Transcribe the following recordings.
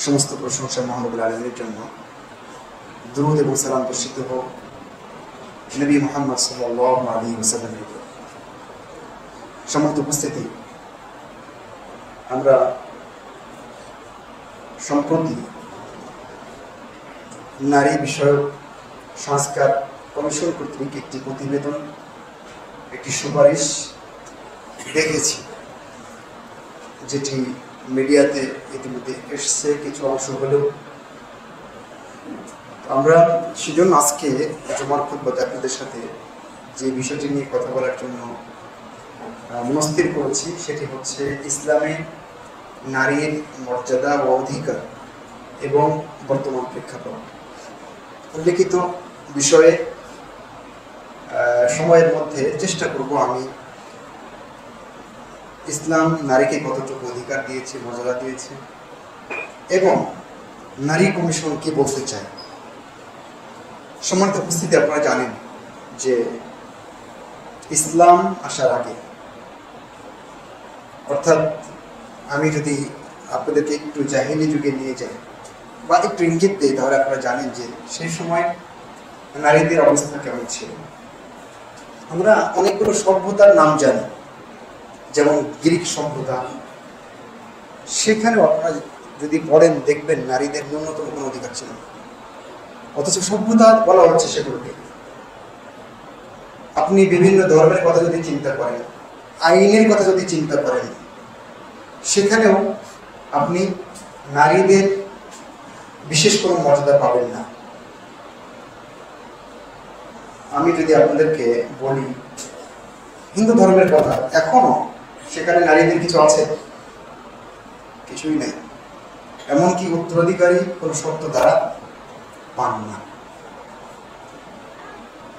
সমস্ত প্রশংসা মহানবুল আলমীর জন্য। দুরূদ এবং সালাম বর্ষিত হোক নবী মুহাম্মদ সাল্লাল্লাহু আলাইহি ওয়াসাল্লামের উপর। সম্মানিত উপস্থিতি, আমরা সম্প্রতি নারী বিষয়ক সংস্কার কমিশন কর্তৃক একটি প্রতিবেদন, একটি সুপারিশ দেখেছি, যেটি মিডিয়াতে ইতিমধ্যে এসছে কিছু অংশ হলেও। আমরা সেজন্য আজকে জুমার খুতবাতে আপনাদের সাথে যে বিষয়টি নিয়ে কথা বলার জন্য মনস্থির করেছি সেটি হচ্ছে ইসলামে নারীর মর্যাদা ও অধিকার এবং বর্তমান প্রেক্ষাপট। উল্লেখিত বিষয়ে সময়ের মধ্যে চেষ্টা করব আমি ইসলাম নারীকে কতটুকু অধিকার দিয়েছে, মর্যাদা দিয়েছে এবং নারী কমিশন কি বলতে চায়। সম্মানিত উপস্থিতি, আপনারা জানেন যে ইসলাম আসার আগে, অর্থাৎ আমি যদি আপনাদেরকে একটু জাহিলি যুগে নিয়ে যাই বা একটু ইঙ্গিত দিই, তাহলে আপনারা জানেন যে সেই সময় নারীদের অবস্থা কেমন ছিল। আমরা অনেকগুলো সভ্যতার নাম জানি, যেমন গ্রিক সভ্যতা। সেখানেও আপনারা যদি পড়েন দেখবেন নারীদের ন্যূনতম কোনো অধিকার ছিল না, অথচ সভ্যতা বলা হচ্ছে সেগুলোকে। আপনি বিভিন্ন ধর্মের কথা যদি চিন্তা করেন, আইনের কথা যদি চিন্তা করেন, সেখানেও আপনি নারীদের বিশেষ কোনো মর্যাদা পাবেন না। আমি যদি আপনাদেরকে বলি হিন্দু ধর্মের কথা, এখনো সেখানে নারীদের কিছু আছে? কিছুই নেই। এমনকি উত্তরাধিকারী কোনো শর্ত দ্বারা পান না।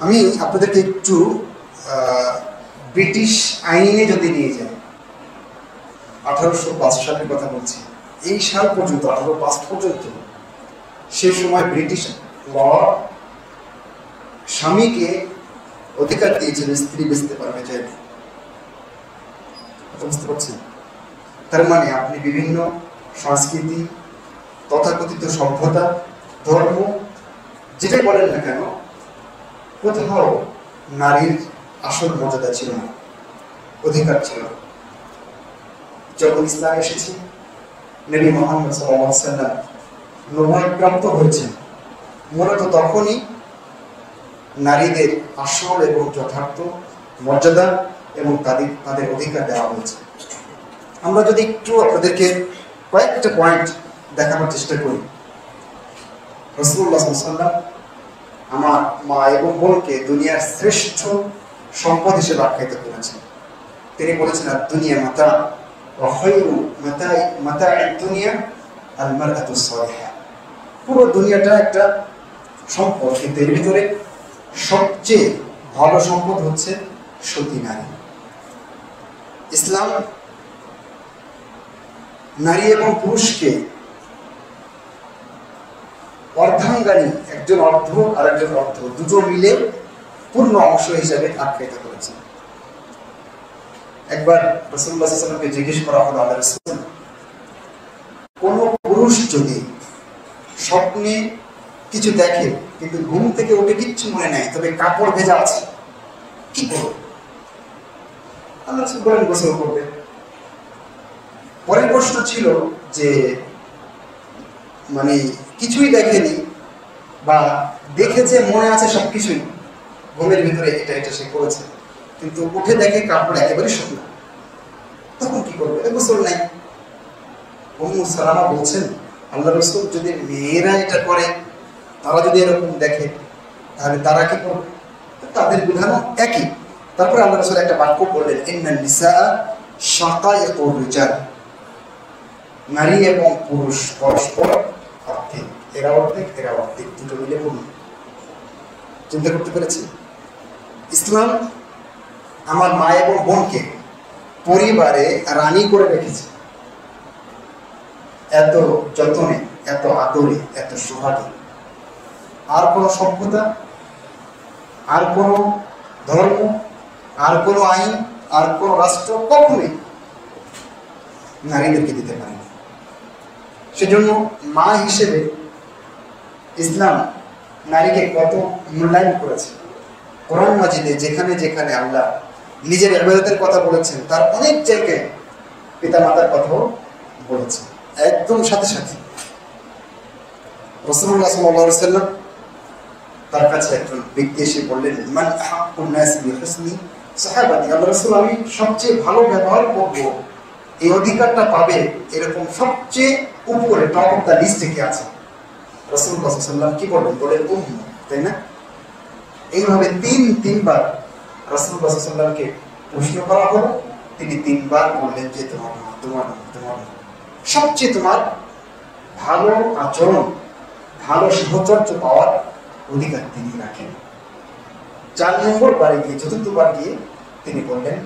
আমি আপনাদেরকে একটু ব্রিটিশ আইনে যদি নিয়ে যাই, 1805 সালের কথা বলছি, এই সাল পর্যন্ত 1805 পর্যন্ত, সে সময় ব্রিটিশ ল স্বামীকে অধিকার দিয়েছিল স্ত্রী বেচতে পারবে চাইলে। বুঝতে পারছেন? তার মানে আপনি বিভিন্ন সংস্কৃতি, তথাকথিত সভ্যতা, ধর্ম, যেটাই বলেন না কেন, কোথাও নারীর আসল মর্যাদা ছিল না, অধিকার ছিল না। যখন ইসলাম এসেছে, নবী মুহাম্মদ সাল্লাল্লাহু আলাইহি ওয়াসাল্লাম নবুয়্যতপ্রাপ্ত হয়েছেন, মূলত তখনই নারীদের আসল এবং যথার্থ মর্যাদা এবং তাদের অধিকার দেওয়া হয়েছে। আমরা যদি একটু আপনাদেরকে কয়েকটা পয়েন্ট দেখানোর চেষ্টা করি। রাসূলুল্লাহ সাল্লাল্লাহু আলাইহি ওয়াসাল্লাম আমার মা এবং বোনকে দুনিয়ার শ্রেষ্ঠ সম্পদ হিসেবে আখ্যায়িত করেছেন। তিনি বলেছেন, আর দুনিয়া মাতা ওয়া খায়রু মাতা'আদ দুনিয়া আল মারআতু সালিহা। পুরো দুনিয়াটা একটা সম্পদ, কিন্তু এর ভিতরে সবচেয়ে ভালো সম্পদ হচ্ছে সতী নারী। ইসলাম নারী এবং পুরুষকে অর্ধাঙ্গানী, একজন অর্ধ আর একজন অর্ধ, দুটো মিলে পূর্ণ অংশ হিসাবে আখ্যায়িত করেছে। একবার রাসূলুল্লাহ সাল্লাল্লাহু আলাইহি ওয়াসাল্লামকে জিজ্ঞেস করা হলো, আল্লাহর রাসূল, কোন পুরুষ যদি স্বপ্নে কিছু দেখে কিন্তু ঘুম থেকে উঠে কিচ্ছু মনে নাই, তবে কাপড় ভেজা আছে, কি করবে? আল্লাহ রাসূল বলেন, গোসল করবে। পরের প্রশ্ন ছিল যে মানে কিছুই দেখেনি বা দেখেছে, মনে আছে সবকিছুই, ঘুমের ভিতরে এটা এটা সে করেছে, কিন্তু উঠে দেখে কাপড় একেবারে শুকনো, তখন কি করবে? গোসল নাই। উম্মু সালামা বলছেন, আল্লাহ রাসূল, যদি মেয়েরা এটা করে, তারা যদি এরকম দেখে, তাহলে তারা কি করবে? তাদের বিধানও একই। তারপরে আল্লাহ রাসূল একটা বাক্য বললেন, ইন্নান নিসা শাকাইকুর রিজাল। নারী এবং পুরুষ পরস্পর অর্ধেক, এরা অর্ধেক এরা অর্ধেক, দুটো মিলে পূর্ণ। চিন্তা করতে পেরেছি? ইসলাম আমার মা এবং বোনকে পরিবারে রানী করে রেখেছে, এত যত্নে, এত আদরে, এত সোহাগে। আর কোনো সভ্যতা, আর কোনো ধর্ম, আর কোনো আইন, আর কোনো রাষ্ট্র কখনোই নারীদেরকে দিতে পারে না। সেজন্য মা হিসেবে ইসলাম নারীকে কত মূল্যায়ন করেছে। কোরআন মাজিদে যেখানে যেখানে আল্লাহ নিজের ইবাদতের কথা বলেছেন, তার অনেক জায়গায় পিতা মাতার কথাও বলেছেন। একদম সাথে সাথে রাসূলুল্লাহ সাল্লাল্লাহু আলাইহি ওয়াসাল্লাম তার কাছে একজন ব্যক্তি এসে বললেন, মান আহাক্কুন নাস বিহুসনি সাহাবাতি, আল্লাহ রাসূল, আমি সবচেয়ে ভালো ব্যবহার করব, এই অধিকারটা পাবে এরকম সবচেয়ে উপরে টপ অফ দ্য লিস্টে কে আছে? রাসূলুল্লাহ সাল্লাল্লাহু আলাইহি ওয়াসাল্লাম কি বললেন? বলেন উম্মু, তাই না? এইভাবে তিনবার রাসূলুল্লাহ সাল্লাল্লাহু আলাইহি ওয়াসাল্লামকে প্রশ্ন করা হলো, তিনি তিনবার বললেন যে তোমার সবচেয়ে তোমার ভালো আচরণ, ভালো সাহচর্য পাওয়ার অধিকার তিনি রাখেন। 4 নম্বর বারে গিয়ে, চতুর্থবার গিয়ে তিনি বললেন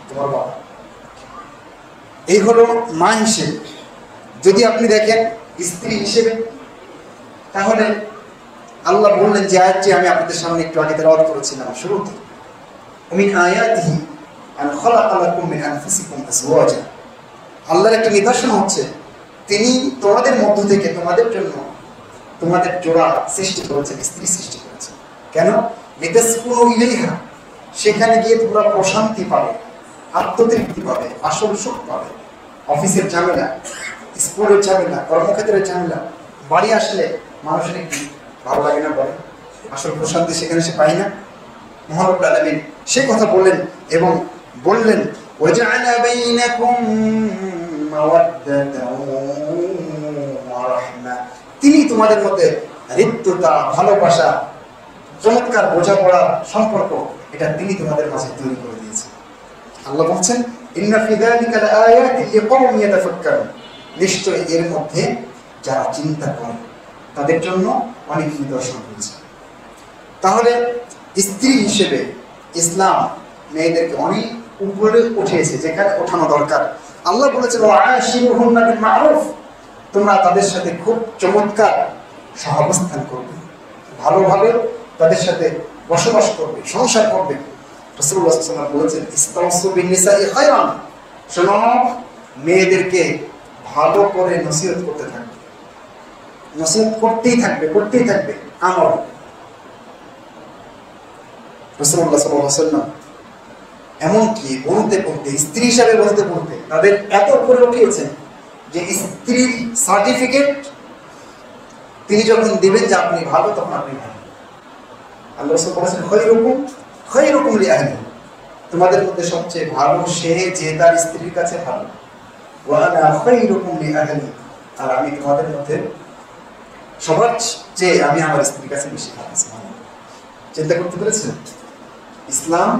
তোমার বাবা। এই হলো মা হিসেবে। যদি আপনি দেখেন স্ত্রী হিসেবে, তাহলে আল্লাহ বললেন যে আয়াতটি আমি আপনাদের সামনে একটু আগে তেলাওয়াত করেছিলাম শুরুতে, মিন আয়াতিহি আন খালাকা লাকুম মিন আনফুসিকুম আজওয়াজা, আল্লাহর একটা নিদর্শন হচ্ছে তিনি তোমাদের মধ্য থেকে তোমাদের জন্য তোমাদের জোড়া সৃষ্টি করেছেন, স্ত্রী সৃষ্টি করেছেন। কেন? লিতাসকুনু ইলাইহা, সেখানে গিয়ে তোমরা প্রশান্তি পাবে, আত্মতৃপ্তি পাবে, আসল সুখ পাবে। অফিসের ঝামেলা, স্কুলের ঝামেলা, কর্মক্ষেত্রের ঝামেলা, বাড়ি আসলে মানুষের একটু ভালো লাগে না? বলে আসল প্রশান্তি সেখানে সে পায় না। মহান রব্বুল আলামিন সে কথা বললেন এবং বললেন ওয়াজআলা বাইনাকুম মাওয়াদ্দাতাও ওয়া রাহমা, তিনি তোমাদের মধ্যে হৃদ্যতা, ভালোবাসা, চমৎকার বোঝাপড়া সম্পর্ক, এটা তিনি তোমাদের মাঝে তৈরি করে দিয়েছেন। আল্লাহ বলছেন ইন্না ফি যালিকা লাআয়াতিন লিকাওমিন ইয়াতাফাক্কারুন, নিশ্চয়ই এর মধ্যে যারা চিন্তা করে তাদের জন্য অনেক নিদর্শন রয়েছে। তাহলে স্ত্রী হিসেবে ইসলাম মেয়েদেরকে অনেক উপরে উঠিয়েছে, যেখানে ওঠানো দরকার। আল্লাহ বলেছেন ওয়াশিরুহুন্না বিল মারুফ, তোমরা তাদের সাথে খুব চমৎকার সহাবস্থান করবে, ভালোভাবে তাদের সাথে বসবাস করবে, সংসার করবে। রাসূলুল্লাহ সাল্লাল্লাহু আলাইহি ওয়াসাল্লাম বলেছেন ইস্তাউসু বিন-নিসাই খায়রান, শোনো মেয়েদেরকে ভালো করে নসিহত করতে থাকবে, নসিহত করতেই থাকবে আমল। রাসূলুল্লাহ সাল্লাল্লাহু আলাইহি ওয়াসাল্লাম এমনকি বলতে স্ত্রী হিসাবে বলতে তাদের এত উপরে উঠিয়েছেন যে স্ত্রীর সার্টিফিকেট তিনি যখন দিবেন যে আপনি ভালো, তখন আপনি ভালো। আল্লাহ রাসূল বলেছেন খায়রুকুম লিআহলি, তোমাদের মধ্যে সবচেয়ে ভালো সে যে তার স্ত্রীর কাছে ভালো। ওয়া আনা খায়রুকুম লিআহলি, আর আমি তোমাদের মধ্যে সবার চেয়ে আমি আমার স্ত্রীর কাছে বেশি ভালো। চিন্তা করতে পেরেছেন? ইসলাম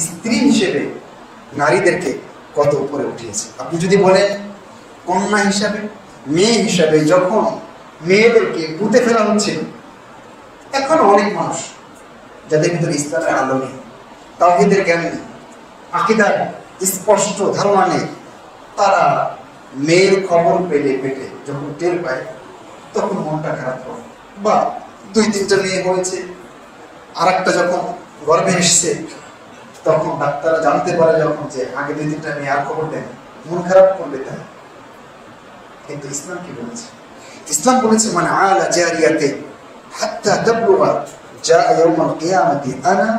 স্ত্রী হিসেবে নারীদেরকে কত উপরে উঠিয়েছে। আপনি যদি বলেন কন্যা হিসাবে, মেয়ে হিসাবে, যখন মেয়েদেরকে পুঁতে ফেলা হচ্ছিল, এখন অনেক মানুষ যাদের ভিতরে ইসলামের আলো নেই, তাওহীদের জ্ঞান নেই, আকীদার স্পষ্ট ধারণা নেই, তারা মেয়ের খবর পেলে পেটে যখন টের পায় তখন মনটা খারাপ হয়। বা 2-3টা মেয়ে হয়েছে, আর একটা যখন গর্ভে এসছে, তখন ডাক্তাররা জানতে পারে যখন যে আগে 2-3টা মেয়ে আর খবর দেন, মন খারাপ করবে তাই। কিন্তু ইসলাম কি বলেছে? ইসলাম বলেছে মানে আলা জারিয়াতে হাত্তা তাবলুগা জা ইয়াউমাল কিয়ামাতি আনা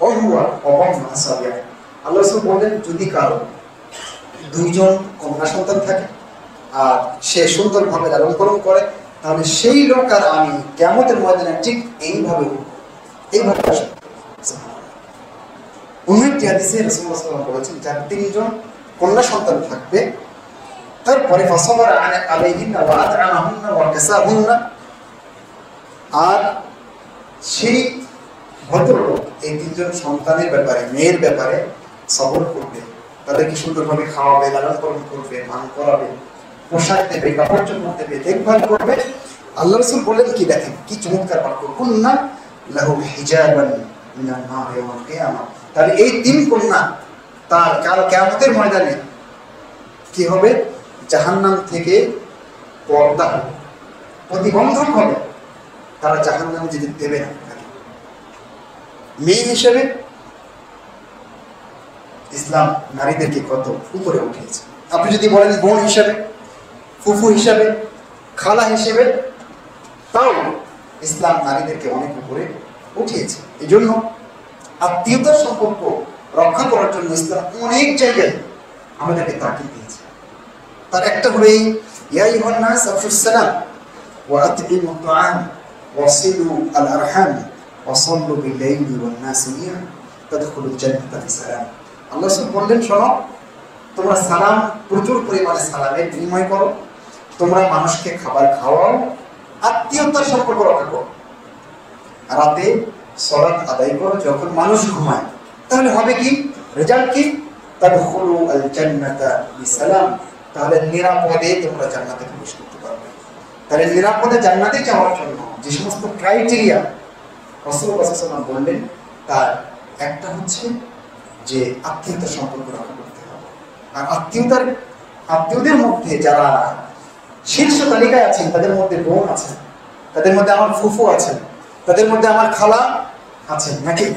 ওয়া হুয়া ওয়া বান্না আসাবিয়া। আল্লাহ রাসূল বলেন যদি কারো 2জন কন্যা সন্তান থাকে আর সে সুন্দরভাবে লালন পালন করে, তাহলে সেই লোক আর আমি কিয়ামতের ময়দানে ঠিক এইভাবে আসবে। অন্যটি হাদিসে রাসূলুল্লাহ সাল্লাল্লাহু আলাইহি ওয়াসাল্লাম বলেছেন যার 3জন কন্যা সন্তান থাকবে, তারপরে ফাসাবারা আলাইহিন্না ওয়া আত'আমাহুন্না ওয়া কাসাহুন্না, আর সেই ভদ্রলোক এই 3জন সন্তানের ব্যাপারে, মেয়ের ব্যাপারে সবর করবে, তাদেরকে সুন্দরভাবে খাওয়াবে, লালন পালন করবে, মান করাবে, পোশাক দেবে, কাপড় চোপড় দেবে, দেখভাল করবে। আল্লাহ রাসূল বলেন কি, দেখেন কি চমৎকার বাক্য, কুন্না লাহু হিজাবান মিনান নার ইয়াউমাল কিয়ামাহ। তাহলে এই 3 কন্যা তার কাল কিয়ামতের ময়দানে কি হবে? জাহান্নাম থেকে পর্দা, প্রতিবন্ধক হবে, তারা জাহান্নামে যেতে দেবে না। মেয়ে হিসেবে ইসলাম নারীদেরকে কত উপরে উঠিয়েছে। আপনি যদি বলেন বোন হিসেবে, ফুফু হিসাবে, খালা হিসেবে, তাও ইসলাম নারীদেরকে অনেক উপরে উঠিয়েছে। এই জন্য আত্মীয়তার সম্পর্ক রক্ষা করার জন্য ইসলাম অনেক জায়গায় আমাদেরকে তাকিদ দিয়েছে। তার একটা হলো এই ইয়া আইয়ুহান নাস আফশুস সালাম ওয়া আতঈমুত তাআম ওয়াসিলু আল আরহাম ওয়াসাল্লু বিল লাইলি ওয়ান নাস নিয়াম তাদখুলুল জান্নাতা বিসালাম। আল্লাহ সুবহানাহু বললেন, শোনো, তোমরা সালাম, প্রচুর পরিমাণে সালামের বিনিময় করো, তোমরা মানুষকে খাবার খাওয়াও, আত্মীয়তার সম্পর্ক রক্ষা করো, রাতে সালাত আদায় করো যখন মানুষ ঘুমায়। তাহলে হবে কি? রেজাল্ট কি? তাদখুলু আল জান্নাতা বিসালাম। তাহলে নিরাপদে তোমরা জান্নাতে প্রবেশ করতে পারবে। তাহলে নিরাপদে জান্নাতে যাওয়ার জন্য যে সমস্ত ক্রাইটেরিয়া রাসূলুল্লাহ সাল্লাল্লাহু আলাইহি ওয়াসাল্লাম বললেন, তার একটা হচ্ছে যে আত্মীয়তার সম্পর্ক রক্ষা করতে হবে। আর আত্মীয়দের মধ্যে যারা শীর্ষ তালিকায় আছেন, তাদের মধ্যে বোন আছেন, তাদের মধ্যে আমার ফুফু আছেন, তাদের মধ্যে আমার খালা আছেন, নাকি?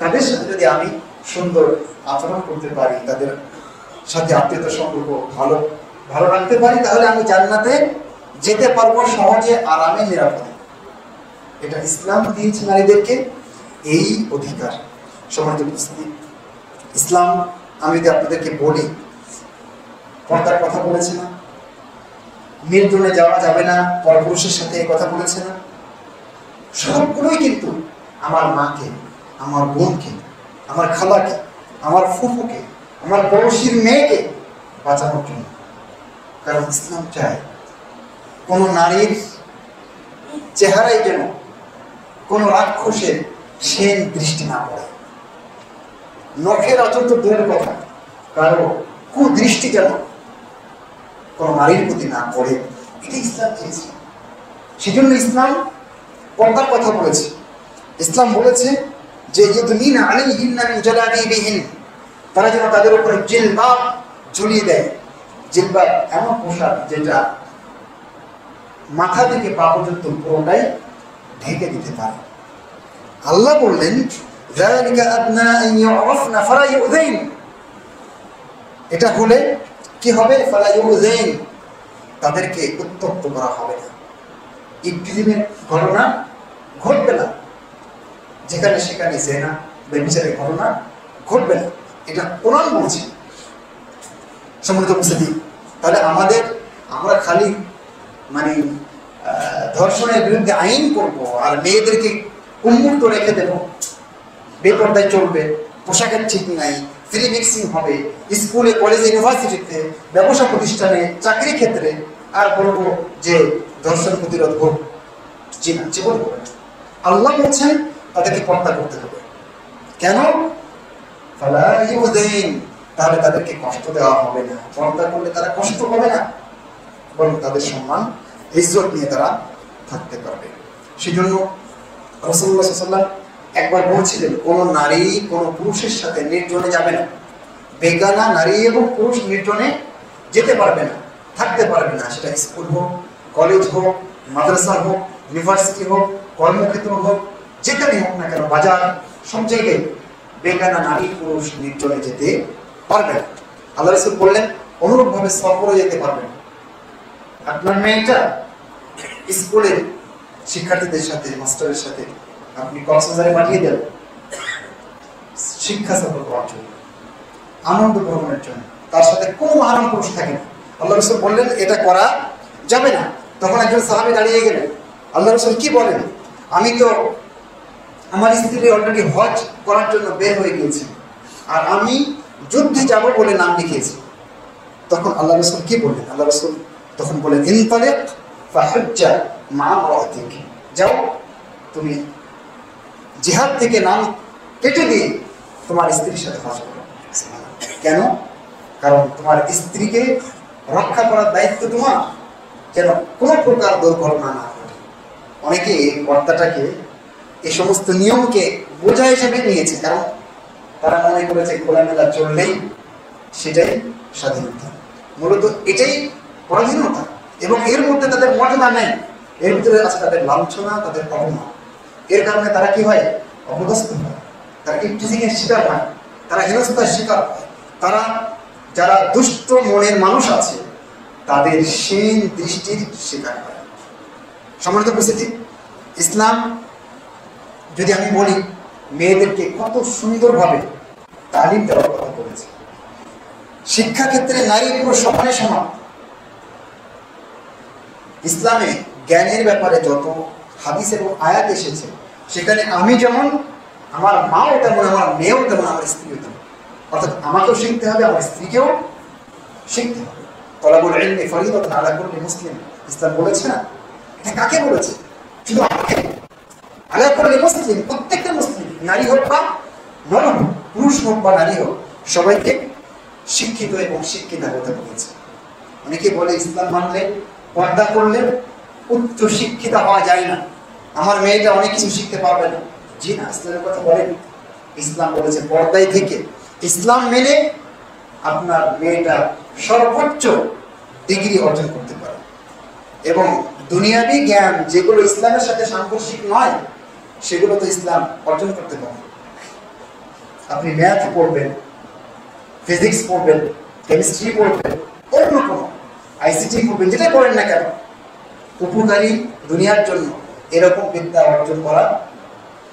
তাদের সাথে যদি আমি সুন্দর আচরণ করতে পারি, তাদের সাথে আত্মীয়তার সম্পর্ক ভালো রাখতে পারি, তাহলে আমি জান্নাতে যেতে পারবো সহজে, আরামে, নিরাপদে। এটা ইসলাম দিয়েছে নারীদেরকে এই অধিকার। সম্মানিত উপস্থিতি, ইসলাম আমি যদি আপনাদেরকে বলি, পর্দার কথা বলেছে না, নির্জনে যাওয়া যাবে না, পরপুরুষের সাথে এই কথা বলেছে না, সবগুলোই কিন্তু আমার মাকে, আমার বোনকে, আমার খালাকে, আমার ফুফুকে, আমার পড়োশির মেয়েকে বাঁচানোর জন্য। কারণ ইসলাম চায় কোন নারীর চেহারায় যেন কোন রাক্ষসের সেন দৃষ্টি না পড়ে, নখের অত্যন্ত দূরের কথা, কারো কুদৃষ্টি যেন কোন নারীর প্রতি না পড়ে, এটা ইসলাম চেয়েছে। সেজন্য ইসলাম পর্দার কথা বলেছে। ইসলাম বলেছে যে ইউদনিনা আলাইহিন্না মিন জালাবিবিহিন, তারা যেন তাদের উপরে জিলবাব ঝুলিয়ে দেয়। জিলবাব এমন পোশাক যেটা মাথা থেকে পা পর্যন্ত পুরোটাই ঢেকে দিতে পারে। আল্লাহ বললেন, যালিকা আদনা আন ইউরাফনা ফালা ইউযাইন, এটা হলে কি হবে? ফালা ইউযাইন, তাদেরকে উত্তপ্ত করা হবে না, ইবতিলিমের ঘটনা ঘটবে না, যেখানে সেখানে জেনা ব্যভিচারের ঘটনা ঘটবে না, এটা কোরআন বলছে। সম্মানিত উপস্থিতি, তাহলে আমরা খালি মানে ধর্ষণের বিরুদ্ধে আইন করব আর মেয়েদেরকে উন্মুক্ত রেখে দেব, বেপর্দায় চলবে, পোশাকের ঠিক নাই, ফ্রি মিক্সিং হবে স্কুলে, কলেজে, ইউনিভার্সিটিতে, ব্যবসা প্রতিষ্ঠানে, চাকরি ক্ষেত্রে, আর বলবো যে ধর্ষণ প্রতিরোধ হোক, জি না, জীবন হবে। আল্লাহ বলছেন তাদেরকে পর্দা করতে হবে। কেন? ফালা ইউযাইন, তাহলে তাদেরকে কষ্ট দেওয়া হবে না, পর্দা করলে তারা কষ্ট হবে না, বরং তাদের সম্মান ইজ্জত নিয়ে তারা থাকতে পারবে। সেজন্য রাসূলুল্লাহ সাল্লাল্লাহু আলাইহি ওয়াসাল্লাম একবার বলছিলেন, কোন নারী কোন পুরুষের সাথে নির্জনে যাবে না। বেগানা নারী এবং পুরুষ নির্জনে যেতে পারবে না, থাকতে পারবে না। সেটা স্কুল হোক, কলেজ হোক, মাদ্রাসা হোক, ইউনিভার্সিটি হোক, কর্মক্ষেত্র হোক, যেখানে হোক না কেন, বাজার, সব জায়গায় বেগানা নারী পুরুষ নির্জনে যেতে পারবে না। আল্লাহ রাসূল বললেন, অনুরূপভাবে সফরে যেতে পারবেন। আপনার মেয়েটা স্কুলের শিক্ষার্থীদের সাথে, মাস্টারের সাথে আপনি কক্সবাজারে পাঠিয়ে দেন শিক্ষা সফর করার জন্য, আনন্দ গ্রহণের জন্য, তার সাথে কোনো মাহরাম পুরুষ থাকে না। আল্লাহ রাসূল বললেন এটা করা যাবে না। তখন একজন সাহাবী দাঁড়িয়ে গেলেন, আল্লাহ রাসূল কি বলেন? আমি তো আমার স্ত্রী অলরেডি হজ করার জন্য বের হয়ে গিয়েছি, আর আমি যুদ্ধে যাব বলে নাম লিখিয়েছি। তখন আল্লাহ রাসূল কি বললেন? আল্লাহ রাসূল তখন বলেন, ইনতালিক ফাহুজ্জা মা রাতিক, যাও তুমি জিহাদ থেকে নাম কেটে দিয়ে তোমার স্ত্রীর সাথে হজ করো। কেন? কারণ তোমার স্ত্রীকে রক্ষা করার দায়িত্ব তোমার, যেন কোনো প্রকার দুর্ঘটনা না ঘটে। অনেকে এই পর্দাটাকে, এই সমস্ত নিয়মকে বোঝা হিসেবে নিয়েছে, কারণ তারা মনে করেছে খোলামেলা চললেই সেটাই স্বাধীনতা। মূলত এটাই পরাধীনতা, এবং এর মধ্যে তাদের মর্যাদা নেই, এর ভিতরে আছে তাদের লাঞ্ছনা, তাদের অপমান। এর কারণে তারা কি হয়? অপদস্থ হয়, তারা ইফটিজিংয়ের শিকার হয়, তারা হেনস্থার শিকার হয়। তারা যারা দুষ্ট মনের মানুষ আছে, তাদের সেই দৃষ্টির শিকার হয়। সম্মানিত উপস্থিতি, ইসলাম যদি আমি বলি মেয়েদেরকে কত সুন্দরভাবে তালিম দেওয়ার কথা বলেছে। শিক্ষা ক্ষেত্রে নারী পুরুষ সমানে সমান। ইসলামে জ্ঞানের ব্যাপারে যত হাদিস এবং আয়াত এসেছে সেখানে আমি যেমন, আমার মাও তেমন, আমার মেয়েও তেমন, আমার স্ত্রীও তেমন। অর্থাৎ আমাকেও শিখতে হবে, আমার স্ত্রীকেও শিখতে হবে। তলাবুল ইলমি ফরিদাতুন আলা কুল্লি মুসলিম, ইসলাম বলেছে না? এটা কাকে বলেছে? শুধু আমাকে? আলা কুল্লি মুসলিম, প্রত্যেকটা মুসলিম, নারী হোক বা নর হোক, পুরুষ হোক বা নারী হোক, সবাইকে শিক্ষিত এবং শিক্ষিতা হতে বলেছে। অনেকে বলে ইসলাম মানলে, পর্দা করলে উচ্চ শিক্ষিতা হওয়া যায় না, আমার মেয়েটা অনেক কিছু শিখতে পারবে না। জি না, ইসলামের কথা বলেন। ইসলাম বলেছে পর্দায় থেকে, ইসলাম মেনে আপনার মেয়েটা সর্বোচ্চ ডিগ্রি অর্জন করতে পারে। এবং দুনিয়াবি জ্ঞান যেগুলো ইসলামের সাথে সাংঘর্ষিক নয় সেগুলো তো ইসলাম অর্জন করতে পারে। আপনি ম্যাথ পড়বেন, ফিজিক্স পড়বেন, কেমিস্ট্রি পড়বেন, অন্য কোনো আইসিটি পড়বেন, যেটা পড়েন না কেন, উপকারী দুনিয়ার জন্য এরকম বিদ্যা অর্জন করা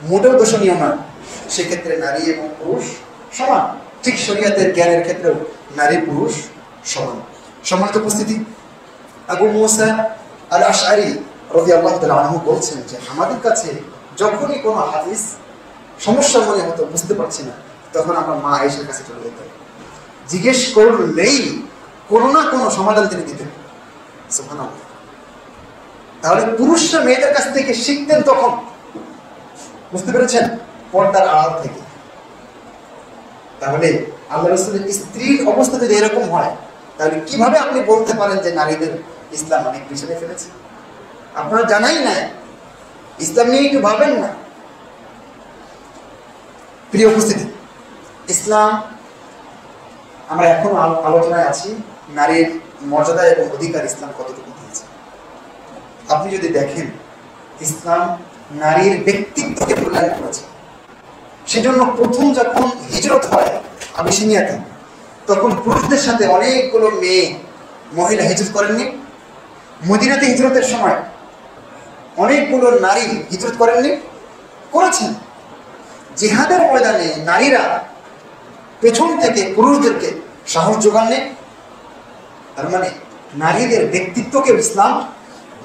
মোটেও দোষণীয় নয়। সেক্ষেত্রে নারী এবং পুরুষ সমান। ঠিক শরীয়তের জ্ঞানের ক্ষেত্রেও নারী পুরুষ সমান। সম্মানিত উপস্থিতি, আবু মুসা আল আশআরী রাদিয়াল্লাহু তাআলা আনহু বলছেন যে আমাদের কাছে যখনই কোনো হাদিস সমস্যা মনে হতো, বুঝতে পারছি না, তখন আমরা মা আয়েশার কাছে চলে যেতাম। জিজ্ঞেস করলেই কোনো না কোনো সমাধান তিনি দিতেন। সুবহানাল্লাহ। তাহলে পুরুষরা মেয়েদের কাছ থেকে শিখতেন তখন, বুঝতে পেরেছেন, পর্দার আড়াল থেকে। তাহলে আল্লাহ রাসূলের স্ত্রীর অবস্থা যদি এরকম হয়, তাহলে কিভাবে আপনি বলতে পারেন যে নারীদের ইসলাম অনেক পিছনে ফেলেছে? আপনারা জানাই না, ইসলাম নিয়ে একটু ভাবেন না। প্রিয় উপস্থিতি, ইসলাম, আমরা এখন আলোচনায় আছি নারীর মর্যাদা এবং অধিকার ইসলাম কতটুকু দিয়েছে। আপনি যদি দেখেন, ইসলাম নারীর ব্যক্তিত্বকে মূল্যায়ন করেছে। সেজন্য প্রথম যখন হিজরত হয় আবিসিনিয়াতে, তখন পুরুষদের সাথে অনেকগুলো মহিলা হিজরত করেননি? মদিনাতে হিজরতের সময় অনেকগুলো নারী হিজরত করেননি? করেছেন। জিহাদের ময়দানে নারীরা পেছন থেকে পুরুষদেরকে সাহস যোগাননি। তার মানে নারীদের ব্যক্তিত্বকে ইসলাম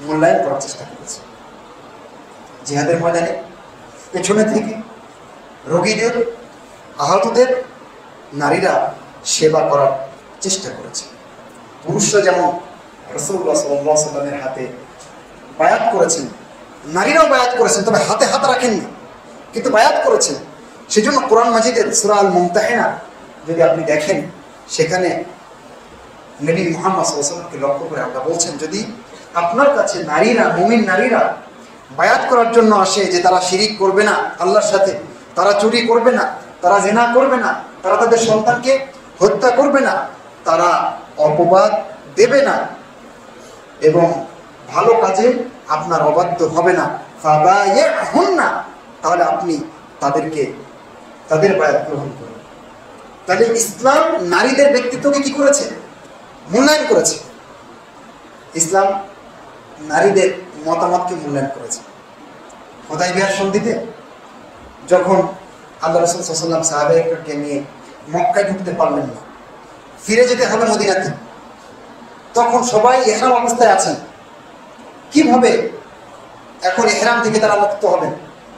মূল্যায়ন করার চেষ্টা করেছে। জিহাদের ময়দানে পেছনে থেকে রোগীদের, আহতদের নারীরা সেবা করার চেষ্টা করেছে। পুরুষরা যেমন রাসূলুল্লাহ সাল্লাল্লাহু আলাইহি ওয়াসাল্লামের হাতে বায়াত করেছেন, নারীরাও বায়াত করেছেন, তবে হাতে হাত রাখেননি, কিন্তু বায়াত করেছেন। সেজন্য কোরআন মাজিদের সূরা আল মুমতাহিনা যদি আপনি দেখেন, সেখানে নবী মুহাম্মদ সাল্লাল্লাহু আলাইহি ওয়াসাল্লামকে লক্ষ্য করে আল্লাহ বলছেন, যদি আপনার কাছে নারীরা, মুমিন নারীরা বায়াত করার জন্য আসে যে তারা শিরিক করবে না আল্লাহর সাথে, তারা চুরি করবে না, তারা জিনা করবে না, তারা তাদের সন্তানকে হত্যা করবে না, তারা অপবাদ দেবে না এবং ভালো কাজে আপনার অবাধ্য হবে না, ফাবাইহুন্না, তাহলে আপনি তাদের বায়াত গ্রহণ করুন। তাহলে ইসলাম নারীদের ব্যক্তিত্বকে কি করেছে? মূল্যায়ন করেছে। ইসলাম নারীদের মতামতকে মূল্যায়ন করেছে। হুদায়বিয়ার সন্ধিতে যখন আল্লাহ রাসূল সাল্লাল্লাহু আলাইহি ওয়াসাল্লাম সাহাবায়ে-কেরামকে নিয়ে মক্কায় ঢুকতে পারলেন না, ফিরে যেতে হবে মদিনাতে, তখন সবাই ইহরাম অবস্থায় আছেন। কিভাবে এখন ইহরাম থেকে তারা মুক্ত হবেন?